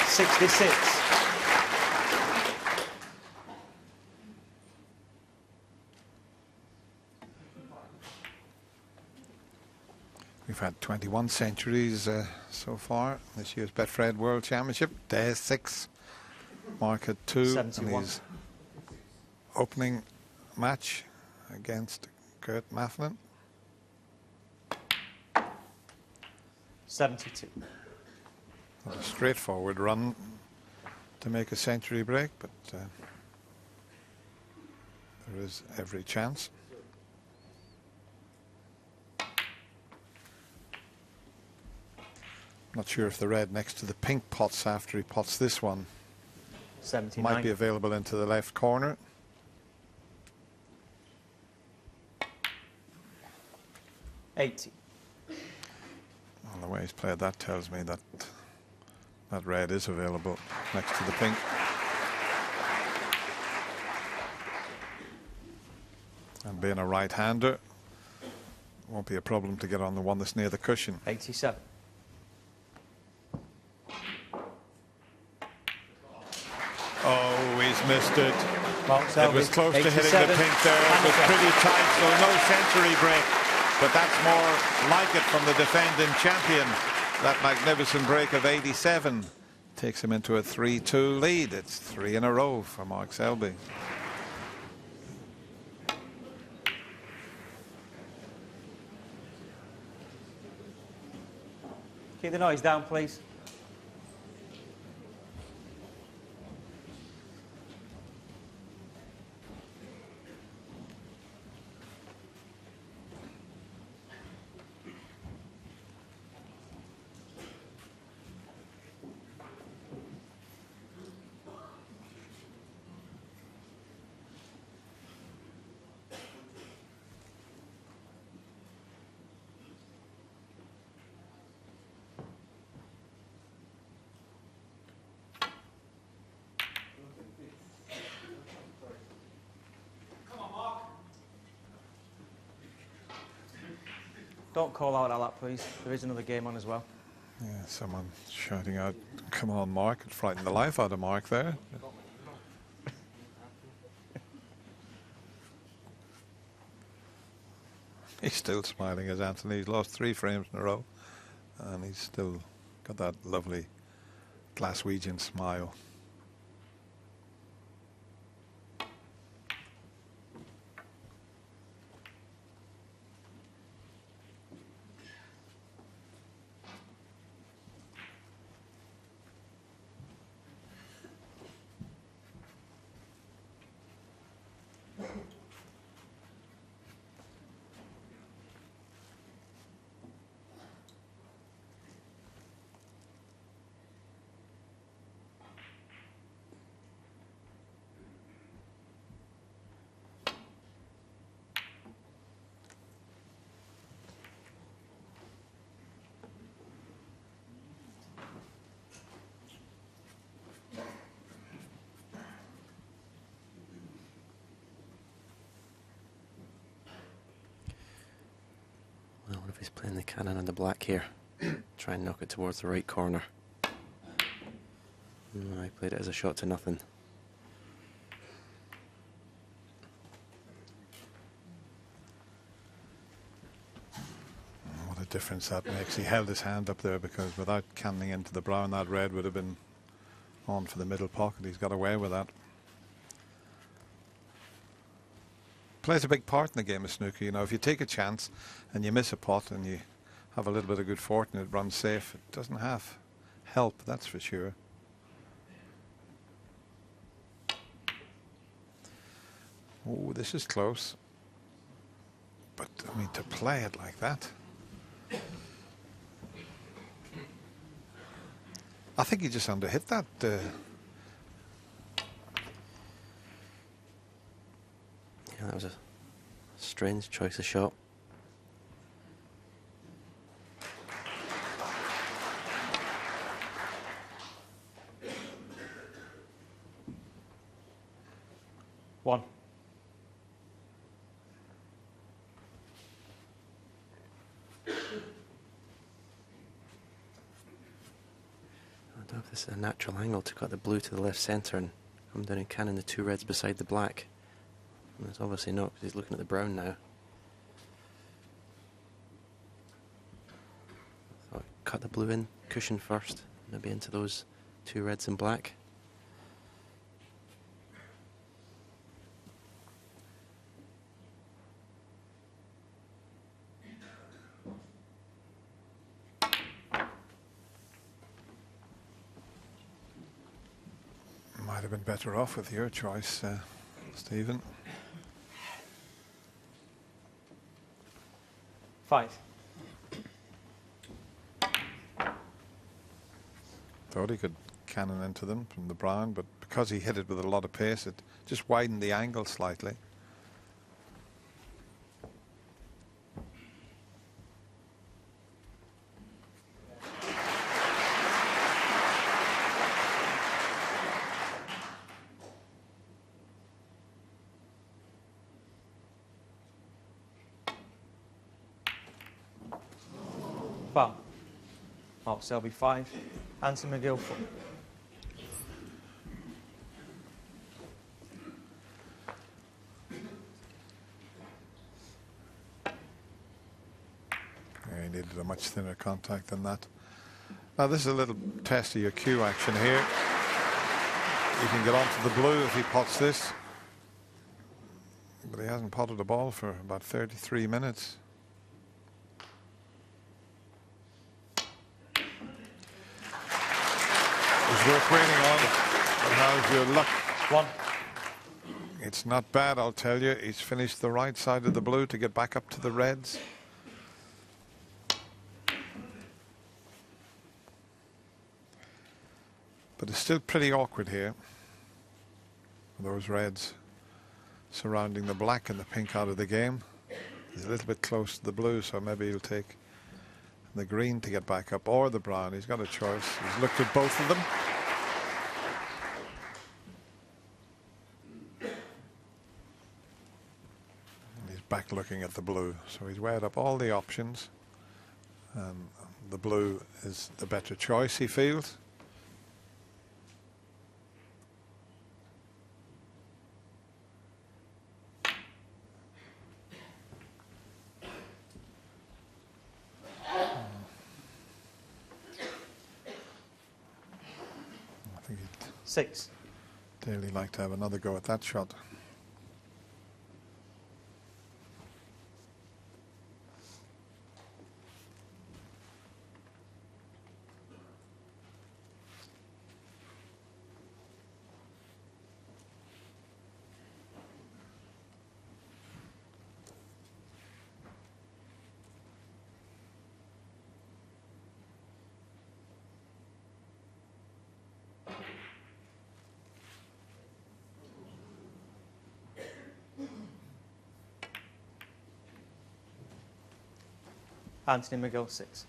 $66. We've had 21 centuries so far this year's Betfred World Championship. Day 6, Mark at 2, 71. and his opening match against Gert Mafflin. 72. Not a straightforward run to make a century break, but there is every chance. Not sure if the red next to the pink pots after he pots this one 79. might be available into the left corner. $80. Well, the way he's played that tells me that that red is available next to the pink. And being a right-hander, won't be a problem to get on the one that's near the cushion. 87. Oh, he's missed it. Mark It Selby, was close to hitting the 87. pink there. It was pretty tight, so no century break. But that's more like it from the defending champion. That magnificent break of 87 takes him into a 3-2 lead. It's 3 in a row for Mark Selby. Keep the noise down, please. Don't call out like that, please. There is another game on as well. Yeah, someone shouting out, "Come on, Mark." It frightened the life out of Mark there. He's still smiling as Anthony. He's lost 3 frames in a row, and he's still got that lovely Glaswegian smile. if he's playing the cannon on the black here. Try and knock it towards the right corner. No, he played it as a shot to nothing. What a difference that makes. He held his hand up there because without cannoning into the brown, that red would have been on for the middle pocket. He's got away with that. Plays a big part in the game of snooker. You know, if you take a chance and you miss a pot and you have a little bit of good fortune, it runs safe. It doesn't have help, that's for sure. Oh, this is close. But, I mean, to play it like that. I think he just underhit that. Yeah, that was a strange choice of shot. One. I don't know if this is a natural angle to cut the blue to the left centre and come down and cannon the two reds beside the black. And it's obviously not, because he's looking at the brown now. Thought cut the blue in, cushion first, maybe into those two reds and black. Might have been better off with your choice, Stephen. 5. Thought he could cannon into them from the brown, but because he hit it with a lot of pace, it just widened the angle slightly. Foul. Mark Selby 5. Anthony McGill 4. Yeah, he needed a much thinner contact than that. Now this is a little test of your cue action here. He can get onto the blue if he pots this. But he hasn't potted a ball for about 33 minutes. It's worth waiting on. But how's your luck? 1. It's not bad, I'll tell you. He's finished the right side of the blue to get back up to the reds. But it's still pretty awkward here. Those reds surrounding the black and the pink out of the game. He's a little bit close to the blue, so maybe he'll take the green to get back up, or the brown. He's got a choice. He's looked at both of them. And he's back looking at the blue. So he's weighed up all the options. And the blue is the better choice, he feels. I think he'd 6. dearly like to have another go at that shot. Anthony McGill 6.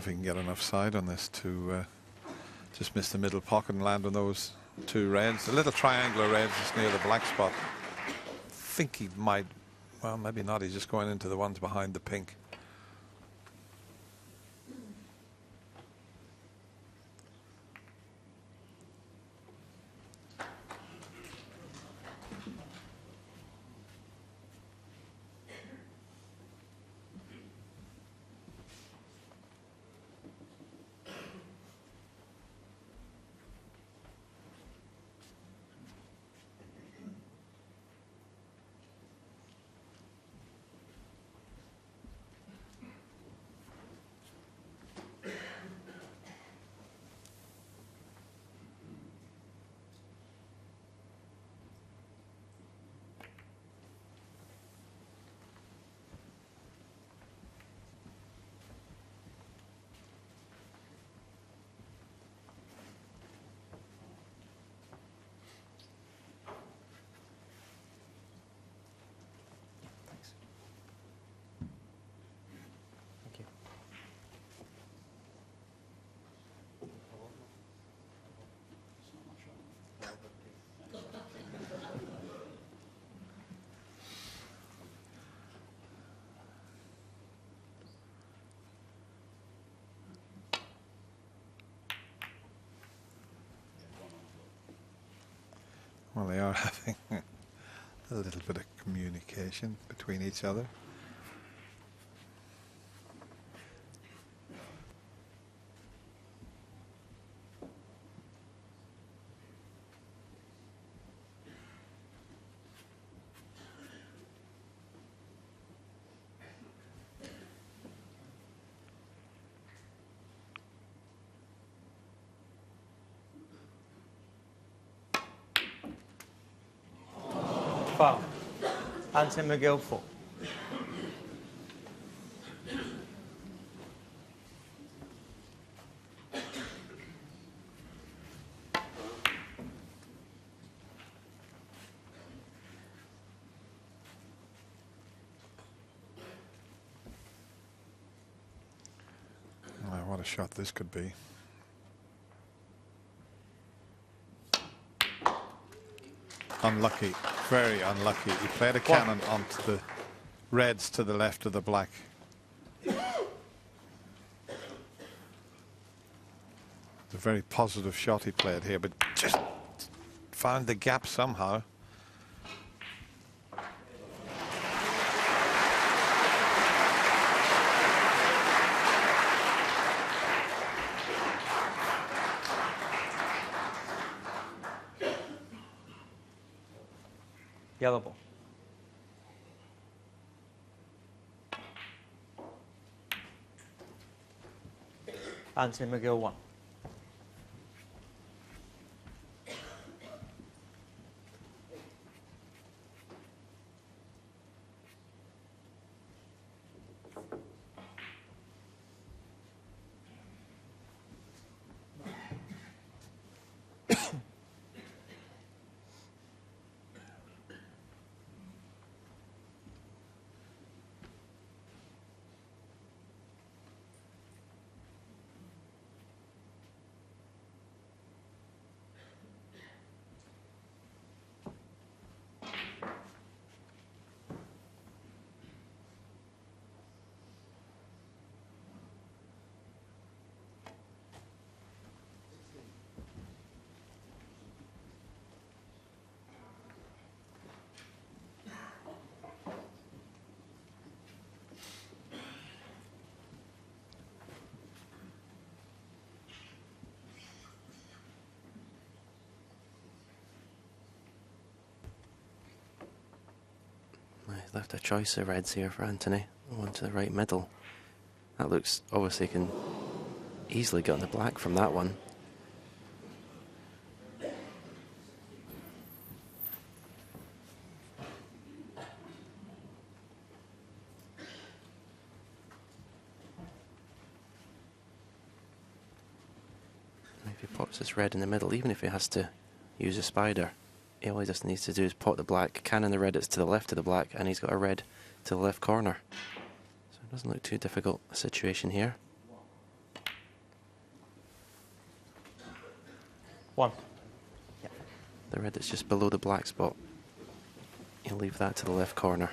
he can get enough side on this to just miss the middle pocket and land on those two reds. A little triangular reds is near the black spot. I think he might, well, maybe not. He's just going into the ones behind the pink. Thank you. Well, they are having a little bit of communication between each other. Foul. Anthony McGill 4. Wow, what a shot this could be. Unlucky, very unlucky. He played a cannon onto the reds to the left of the black. It's a very positive shot he played here, but just found the gap somehow. Yellow ball. Anthony McGill 1. He's left a choice of reds here for Anthony. One to the right middle. That looks, obviously can easily get on the black from that one. If he pots this red in the middle, even if he has to use a spider, all he just needs to do is pot the black, cannon the red that's to the left of the black, and he's got a red to the left corner. So it doesn't look too difficult a situation here. 1. Yeah. The red that's just below the black spot. You'll leave that to the left corner.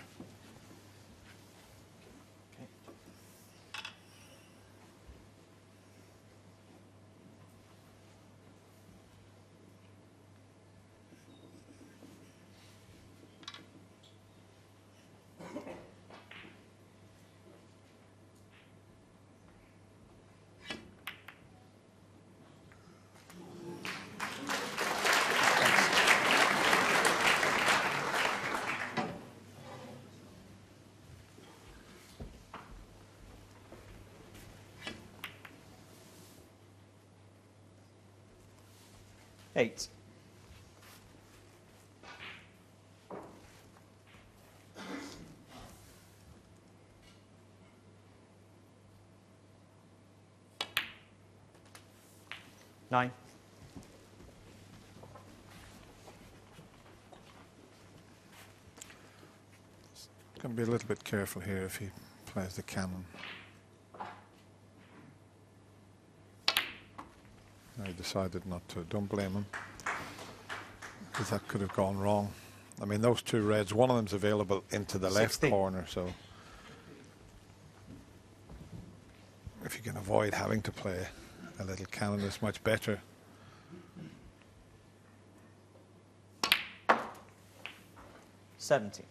Okay. Eight. Nine. Going to be a little bit careful here if he plays the cannon. I decided not to. Don't blame him, because that could have gone wrong. I mean, those two reds, one of them's available into the 60. left corner, so if you can avoid having to play a little cannon, it's much better. $70.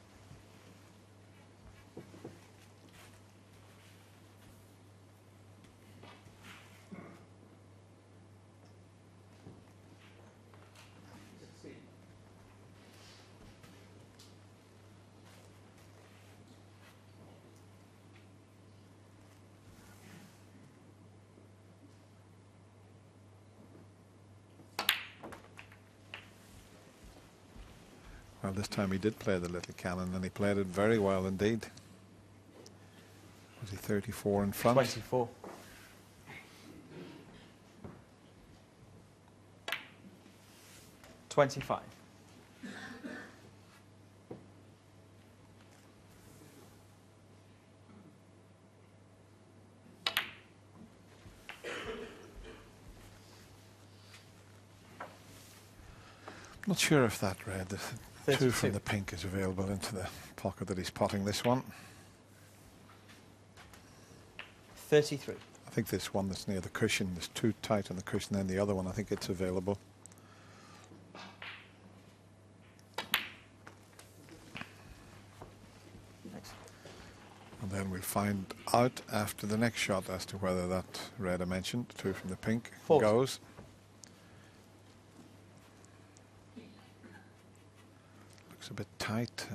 Well, this time he did play the little cannon, and he played it very well indeed. Was he 34 in front? 24. $25. Not sure if that red, the two 32. from the pink, is available into the pocket that he's potting this one. 33. I think this one that's near the cushion is too tight on the cushion, and the other one, I think it's available. Thanks. And then we'll find out after the next shot as to whether that red I mentioned, two from the pink, 40. goes. Looks a bit tight.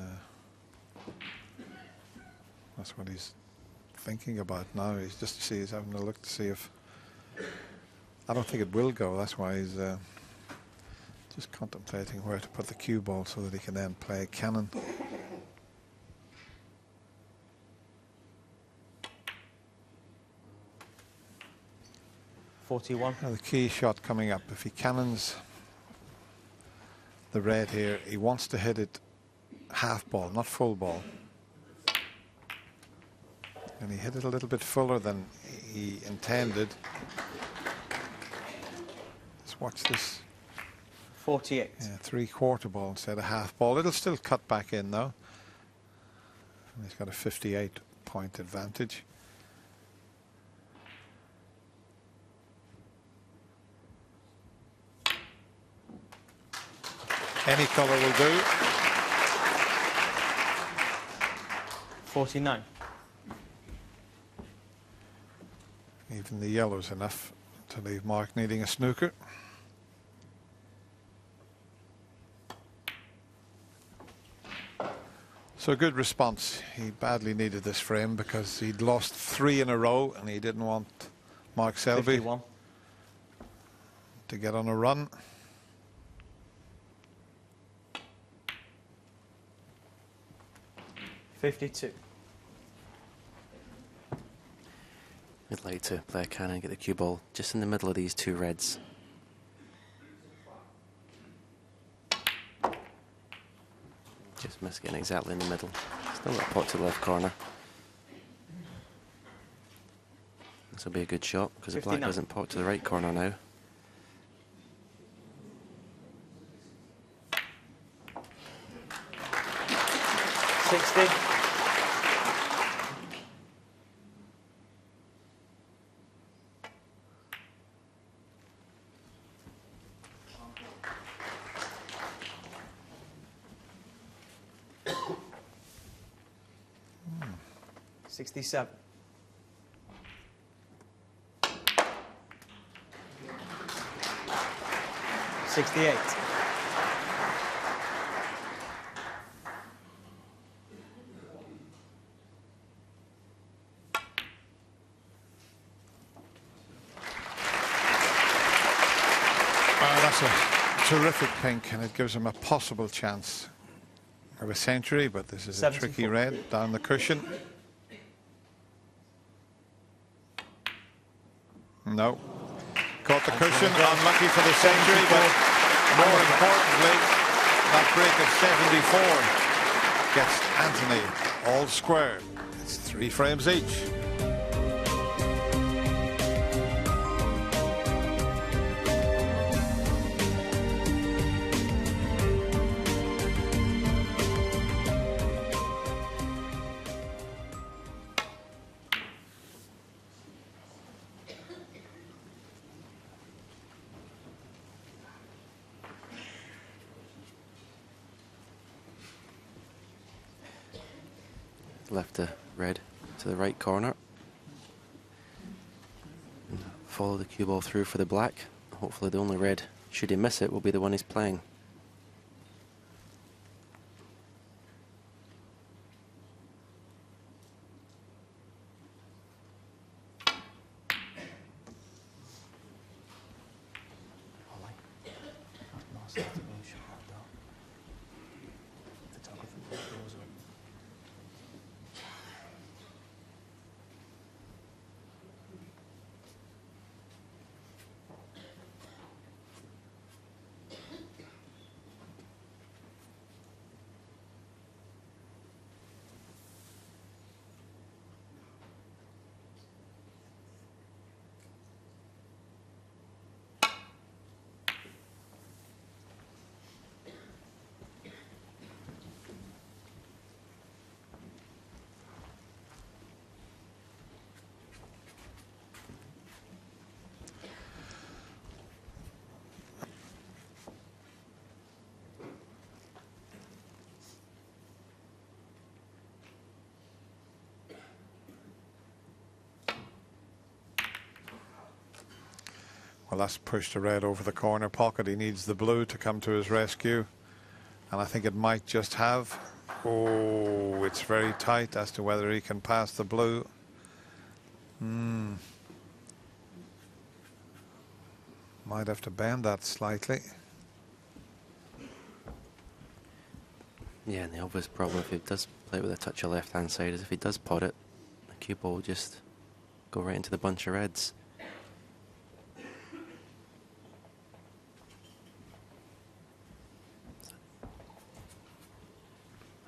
That's what he's thinking about now. He's having a look to see if... I don't think it will go. That's why he's just contemplating where to put the cue ball so that he can then play cannon. $41. Now the key shot coming up, if he cannons the red here, he wants to hit it half ball, not full ball. And he hit it a little bit fuller than he intended. Let's watch this. 48. Yeah, 3/4 ball instead of half ball. It'll still cut back in though. And he's got a 58-point advantage. Any colour will do. 49. Even the yellow's enough to leave Mark needing a snooker. So a good response. He badly needed this frame because he'd lost 3 in a row and he didn't want Mark Selby 51. to get on a run. $52. We'd like to play a cannon and get the cue ball just in the middle of these two reds. Just missed getting exactly in the middle. Still got a pot to the left corner. This will be a good shot because the black 59. doesn't pot to the right corner now. 60. Hmm. 67. 68. That's a terrific pink, and it gives him a possible chance of a century, but this is a 74. tricky red down the cushion. No. Caught the cushion, unlucky for the century, but more importantly, that break of 74 gets Anthony all square. It's 3 frames each. Left the red to the right corner. And follow the cue ball through for the black. Hopefully the only red, should he miss it, will be the one he's playing. Well, that's pushed the red over the corner pocket. He needs the blue to come to his rescue. And I think it might just have. Oh, it's very tight as to whether he can pass the blue. Might have to bend that slightly. Yeah, and the obvious problem if he does play with a touch of left-hand side is if he does pot it, the cue ball will just go right into the bunch of reds.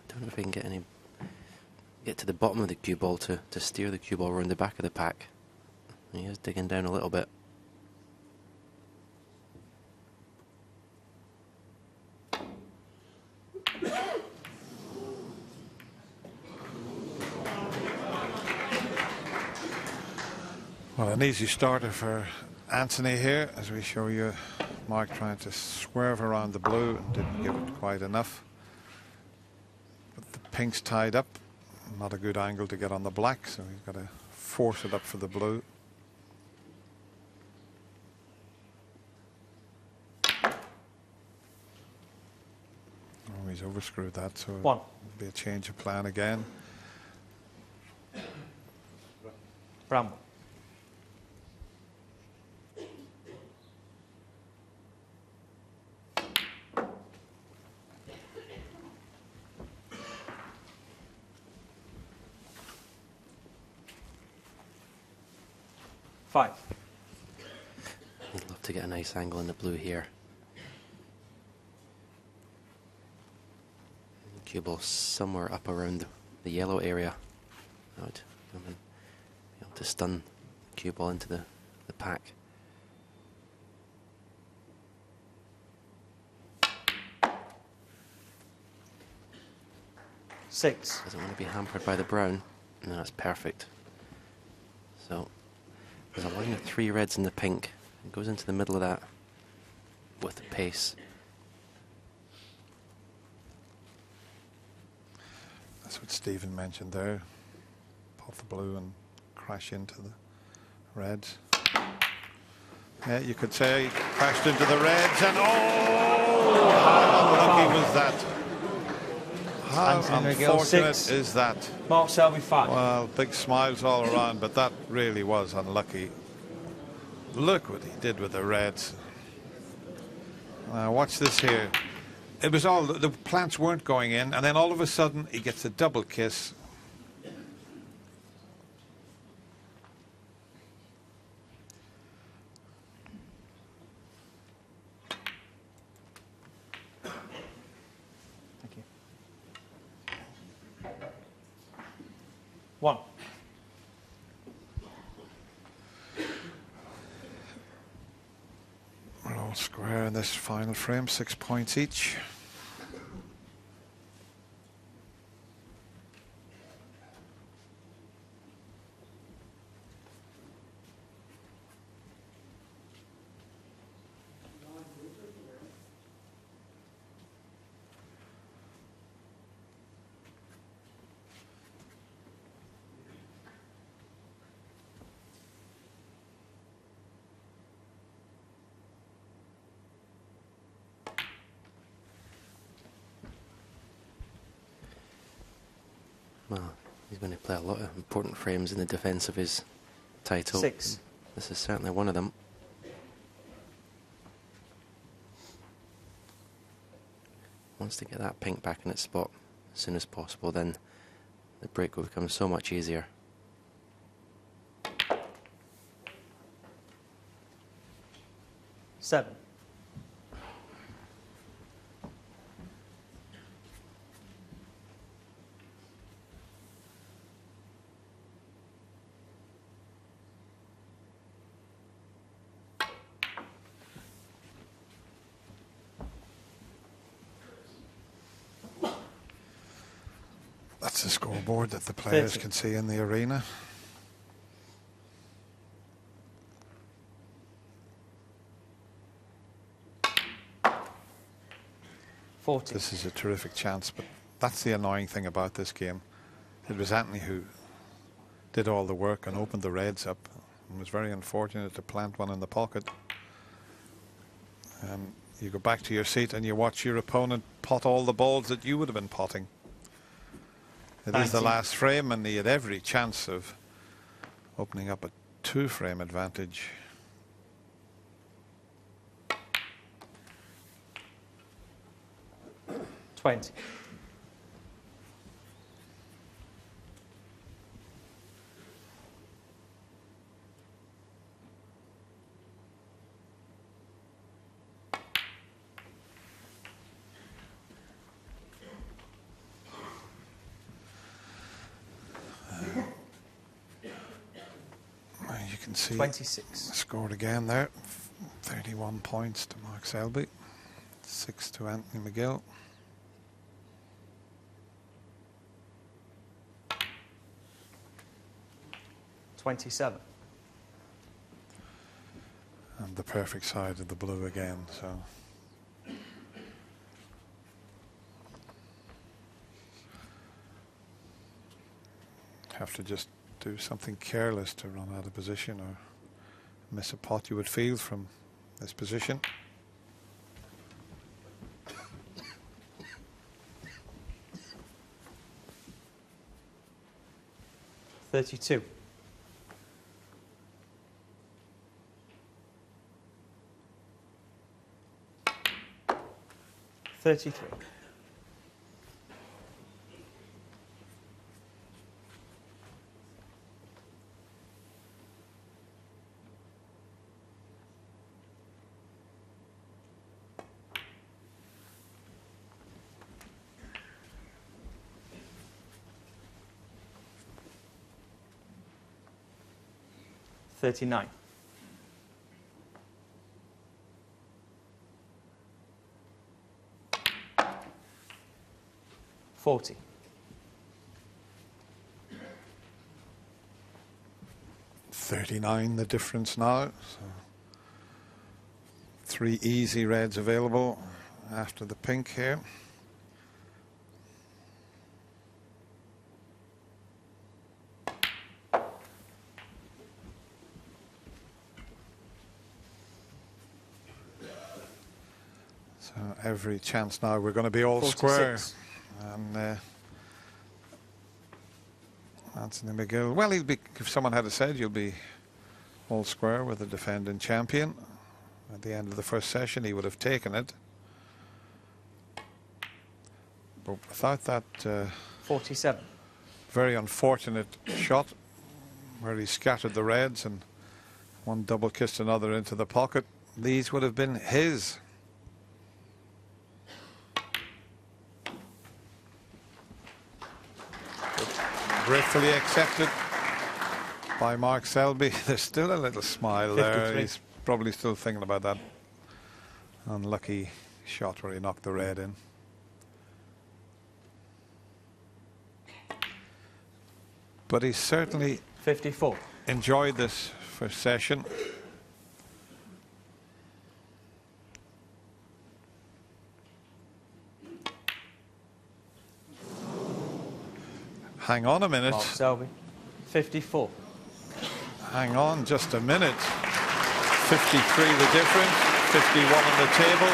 I don't know if he can get to the bottom of the cue ball to steer the cue ball around the back of the pack. He is digging down a little bit. Well, an easy starter for Anthony here, as we show you Mark trying to swerve around the blue and didn't give it quite enough. But the pink's tied up, not a good angle to get on the black, so he's got to force it up for the blue. Oh, he's overscrewed that, so it'll be a change of plan again. Brown. Five. I'd love to get a nice angle in the blue here. Cue ball somewhere up around the yellow area. I would be able to stun the cue ball into the pack. 6. Doesn't want to be hampered by the brown. No, that's perfect. So there's a line of 3 reds in the pink. It goes into the middle of that with the pace. That's what Stephen mentioned there. Pop the blue and crash into the reds. Yeah, you could say crashed into the reds, and oh, how unlucky was that? How Anthony McGill, unfortunate 6. is that? Mark Selby 5. Well, big smiles all around, but that really was unlucky. Look what he did with the reds. Now watch this here. It was all, the plants weren't going in, and then all of a sudden he gets a double kiss. Thank you. 1. We're all square in this final frame, 6 points each. Well, he's going to play a lot of important frames in the defence of his title. 6. This is certainly one of them. Wants to get that pink back in its spot as soon as possible, then the break will become so much easier. Seven. That's the scoreboard that the players 30. can see in the arena. This is a terrific chance, but that's the annoying thing about this game. It was Anthony who did all the work and opened the reds up, and was very unfortunate to plant one in the pocket. You go back to your seat and you watch your opponent pot all the balls that you would have been potting. It is the last frame, and he had every chance of opening up a 2-frame advantage. $20. You can see 26. scored again there. 31 points to Mark Selby, 6 to Anthony McGill. $27. And the perfect side of the blue again, so have to just do something careless to run out of position or miss a pot you would feel from this position. $32. $33. $39. $40. 39 the difference now. So 3 easy reds available after the pink here. So every chance now we're going to be all 46. square. And Anthony McGill, well, he'll be, if someone had said you'll be all square with the defending champion at the end of the first session, he would have taken it. But without that 47. very unfortunate shot where he scattered the reds and one double kissed another into the pocket, these would have been his. Gratefully accepted by Mark Selby. There's still a little smile there. 53. He's probably still thinking about that unlucky shot where he knocked the red in. But he certainly 54. enjoyed this first session. Hang on a minute. Mark Selby. 54. Hang on just a minute. 53 the difference. 51 on the table.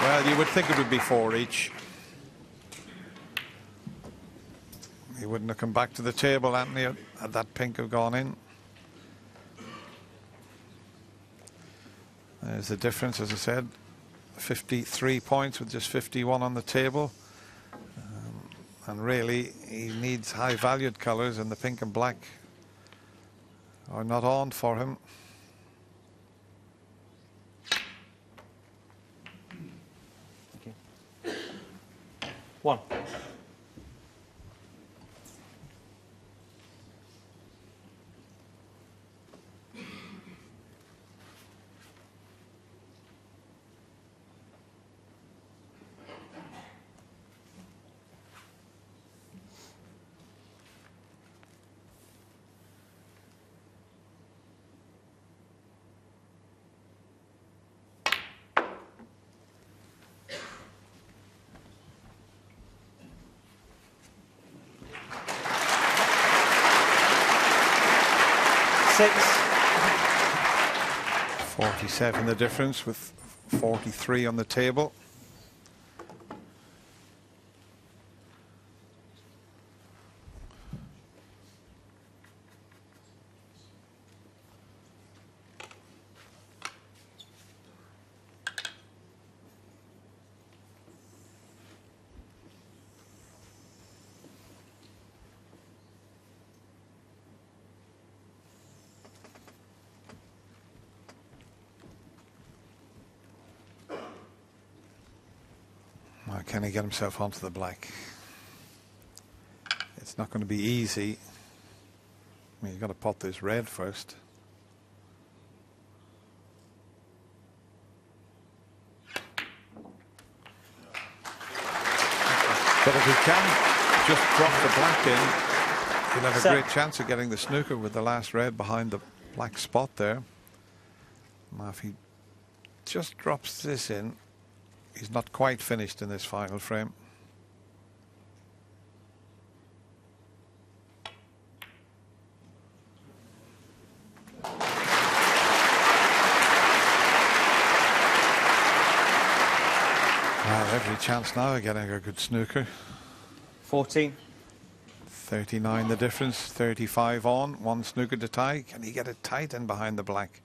Well, you would think it would be 4 each. He wouldn't have come back to the table, Anthony, had that pink have gone in. There's the difference, as I said. 53 points with just 51 on the table. And really, he needs high-valued colours, and the pink and black are not on for him. Thank you. 1. Six. 47 the difference with 43 on the table. Now, can he get himself onto the black? It's not going to be easy. I mean, you've got to pot this red first. But if he can just drop the black in, he'll have a great chance of getting the snooker with the last red behind the black spot there. Now, if he just drops this in, he's not quite finished in this final frame. Well, every chance now of getting a good snooker. 14. 39 the difference, 35 on, one snooker to tie. Can he get it tight in behind the black?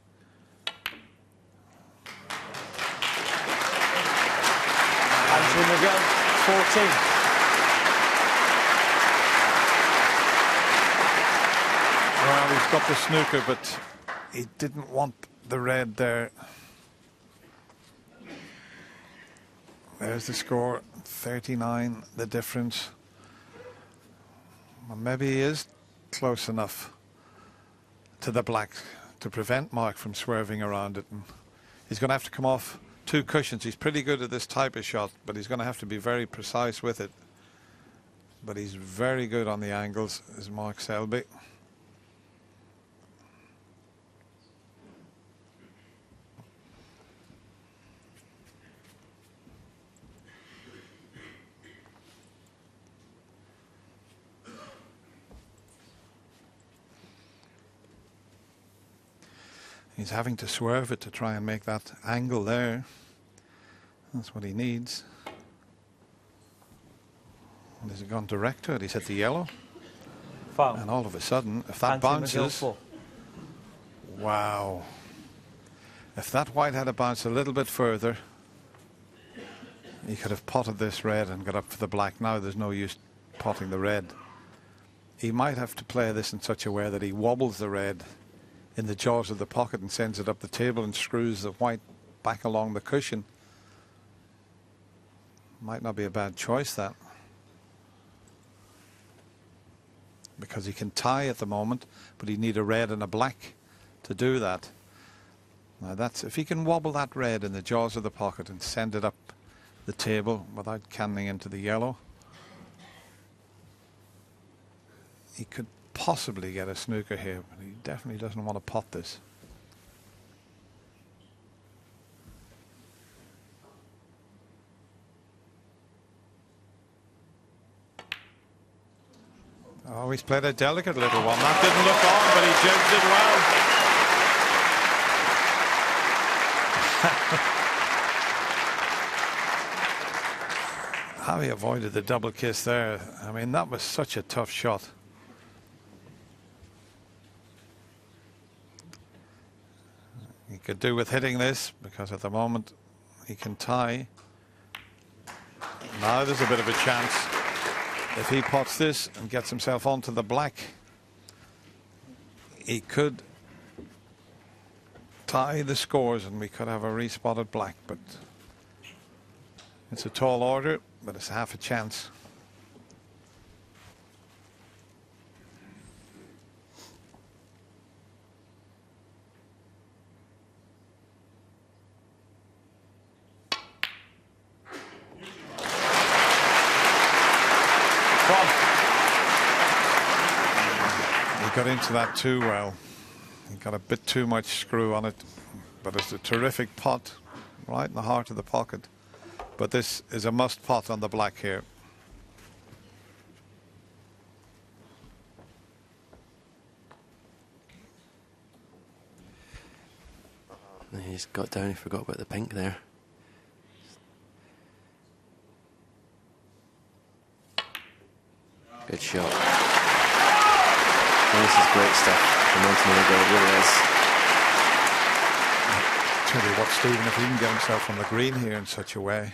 Anthony McGill. 14. Well, he's got the snooker, but he didn't want the red there. There's the score, 39 the difference. Well, maybe he is close enough to the black to prevent Mark from swerving around it. And he's going to have to come off 2 cushions. He's pretty good at this type of shot, but he's going to have to be very precise with it. But he's very good on the angles, is Mark Selby. He's having to swerve it to try and make that angle there. That's what he needs. And has he gone direct to it? He's hit the yellow. Foul. And all of a sudden, if that Anthony McGill, bounces, 4. wow. If that white had to bounce a little bit further, he could have potted this red and got up for the black. Now there's no use potting the red. He might have to play this in such a way that he wobbles the red in the jaws of the pocket and sends it up the table and screws the white back along the cushion. Might not be a bad choice, that. Because he can tie at the moment, but he'd need a red and a black to do that. Now that's, if he can wobble that red in the jaws of the pocket and send it up the table without cannoning into the yellow, he could possibly get a snooker here, but he definitely doesn't want to pot this. Oh, he's played a delicate little one. That didn't look on, but he judged it well. How he avoided the double kiss there. I mean, that was such a tough shot. He could do with hitting this, because at the moment he can tie. Now there's a bit of a chance. If he pots this and gets himself onto the black, he could tie the scores and we could have a respotted black, but it's a tall order, but it's half a chance. Got into that too well. He got a bit too much screw on it, but it's a terrific pot right in the heart of the pocket. But this is a must pot on the black here. He's got down, he forgot about the pink there. Good shot. This is great stuff from Anthony McGill, it really is. Tell you what, Stephen, if he can get himself on the green here in such a way,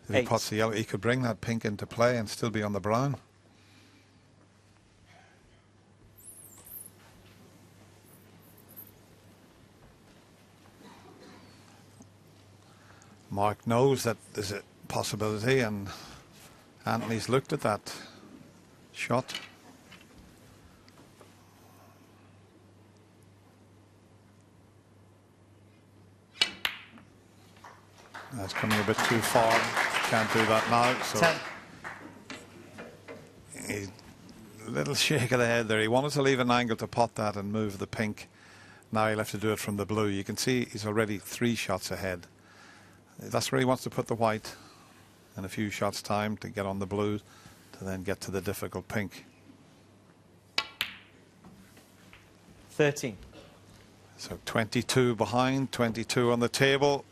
if he pots the yellow, he could bring that pink into play and still be on the brown. Mark knows that there's a possibility, and Anthony's looked at that shot. That's coming a bit too far. Can't do that now. So a little shake of the head there. He wanted to leave an angle to pot that and move the pink. Now he'll have to do it from the blue. You can see he's already 3 shots ahead. That's where he wants to put the white in a few shots time to get on the blue to then get to the difficult pink. 13. So 22 behind, 22 on the table.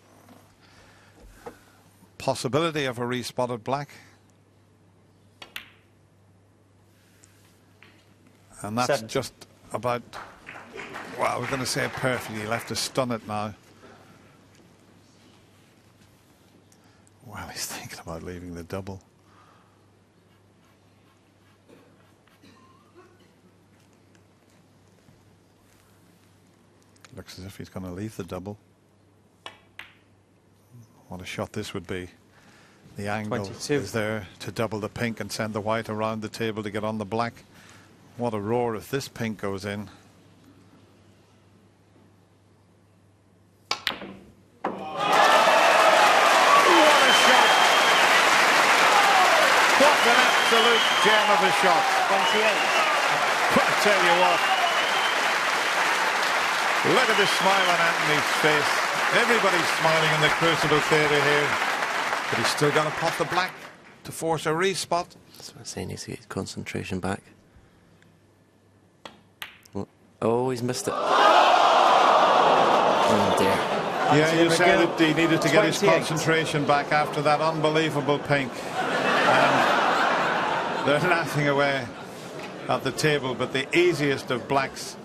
Possibility of a respotted black. And that's 7. just about, well, we're going to say it perfectly. He'll have to stun it now. Well, he's thinking about leaving the double. Looks as if he's going to leave the double. What a shot this would be. The angle 22. is there to double the pink and send the white around the table to get on the black. What a roar if this pink goes in. What a shot! What an absolute gem of a shot. 28. I tell you what. Look at the smile on Anthony's face. Everybody's smiling in the Crucible Theatre here. But he's still got to pot the black to force a respot. That's what I'm saying, he needs to get his concentration back. Oh, he's missed it. Oh dear. Yeah, you McGill, said that he needed to get his 28. concentration back after that unbelievable pink. And they're laughing away at the table, but the easiest of blacks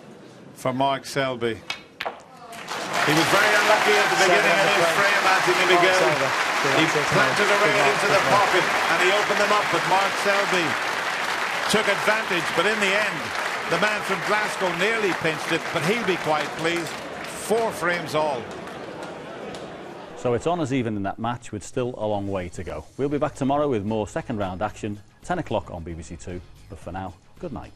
for Mark Selby. He was very unlucky at the beginning of his frame, Anthony McGill. He planted a rail into the pocket and he opened them up, but Mark Selby took advantage. But in the end, the man from Glasgow nearly pinched it, but he'll be quite pleased. 4 frames all. So it's on as even in that match with still a long way to go. We'll be back tomorrow with more second round action, 10 o'clock on BBC Two. But for now, good night.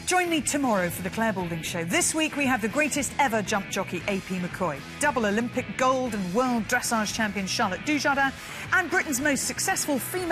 Join me tomorrow for the Claire Balding Show. This week we have the greatest ever jump jockey, AP McCoy, double Olympic gold and world dressage champion Charlotte Dujardin, and Britain's most successful female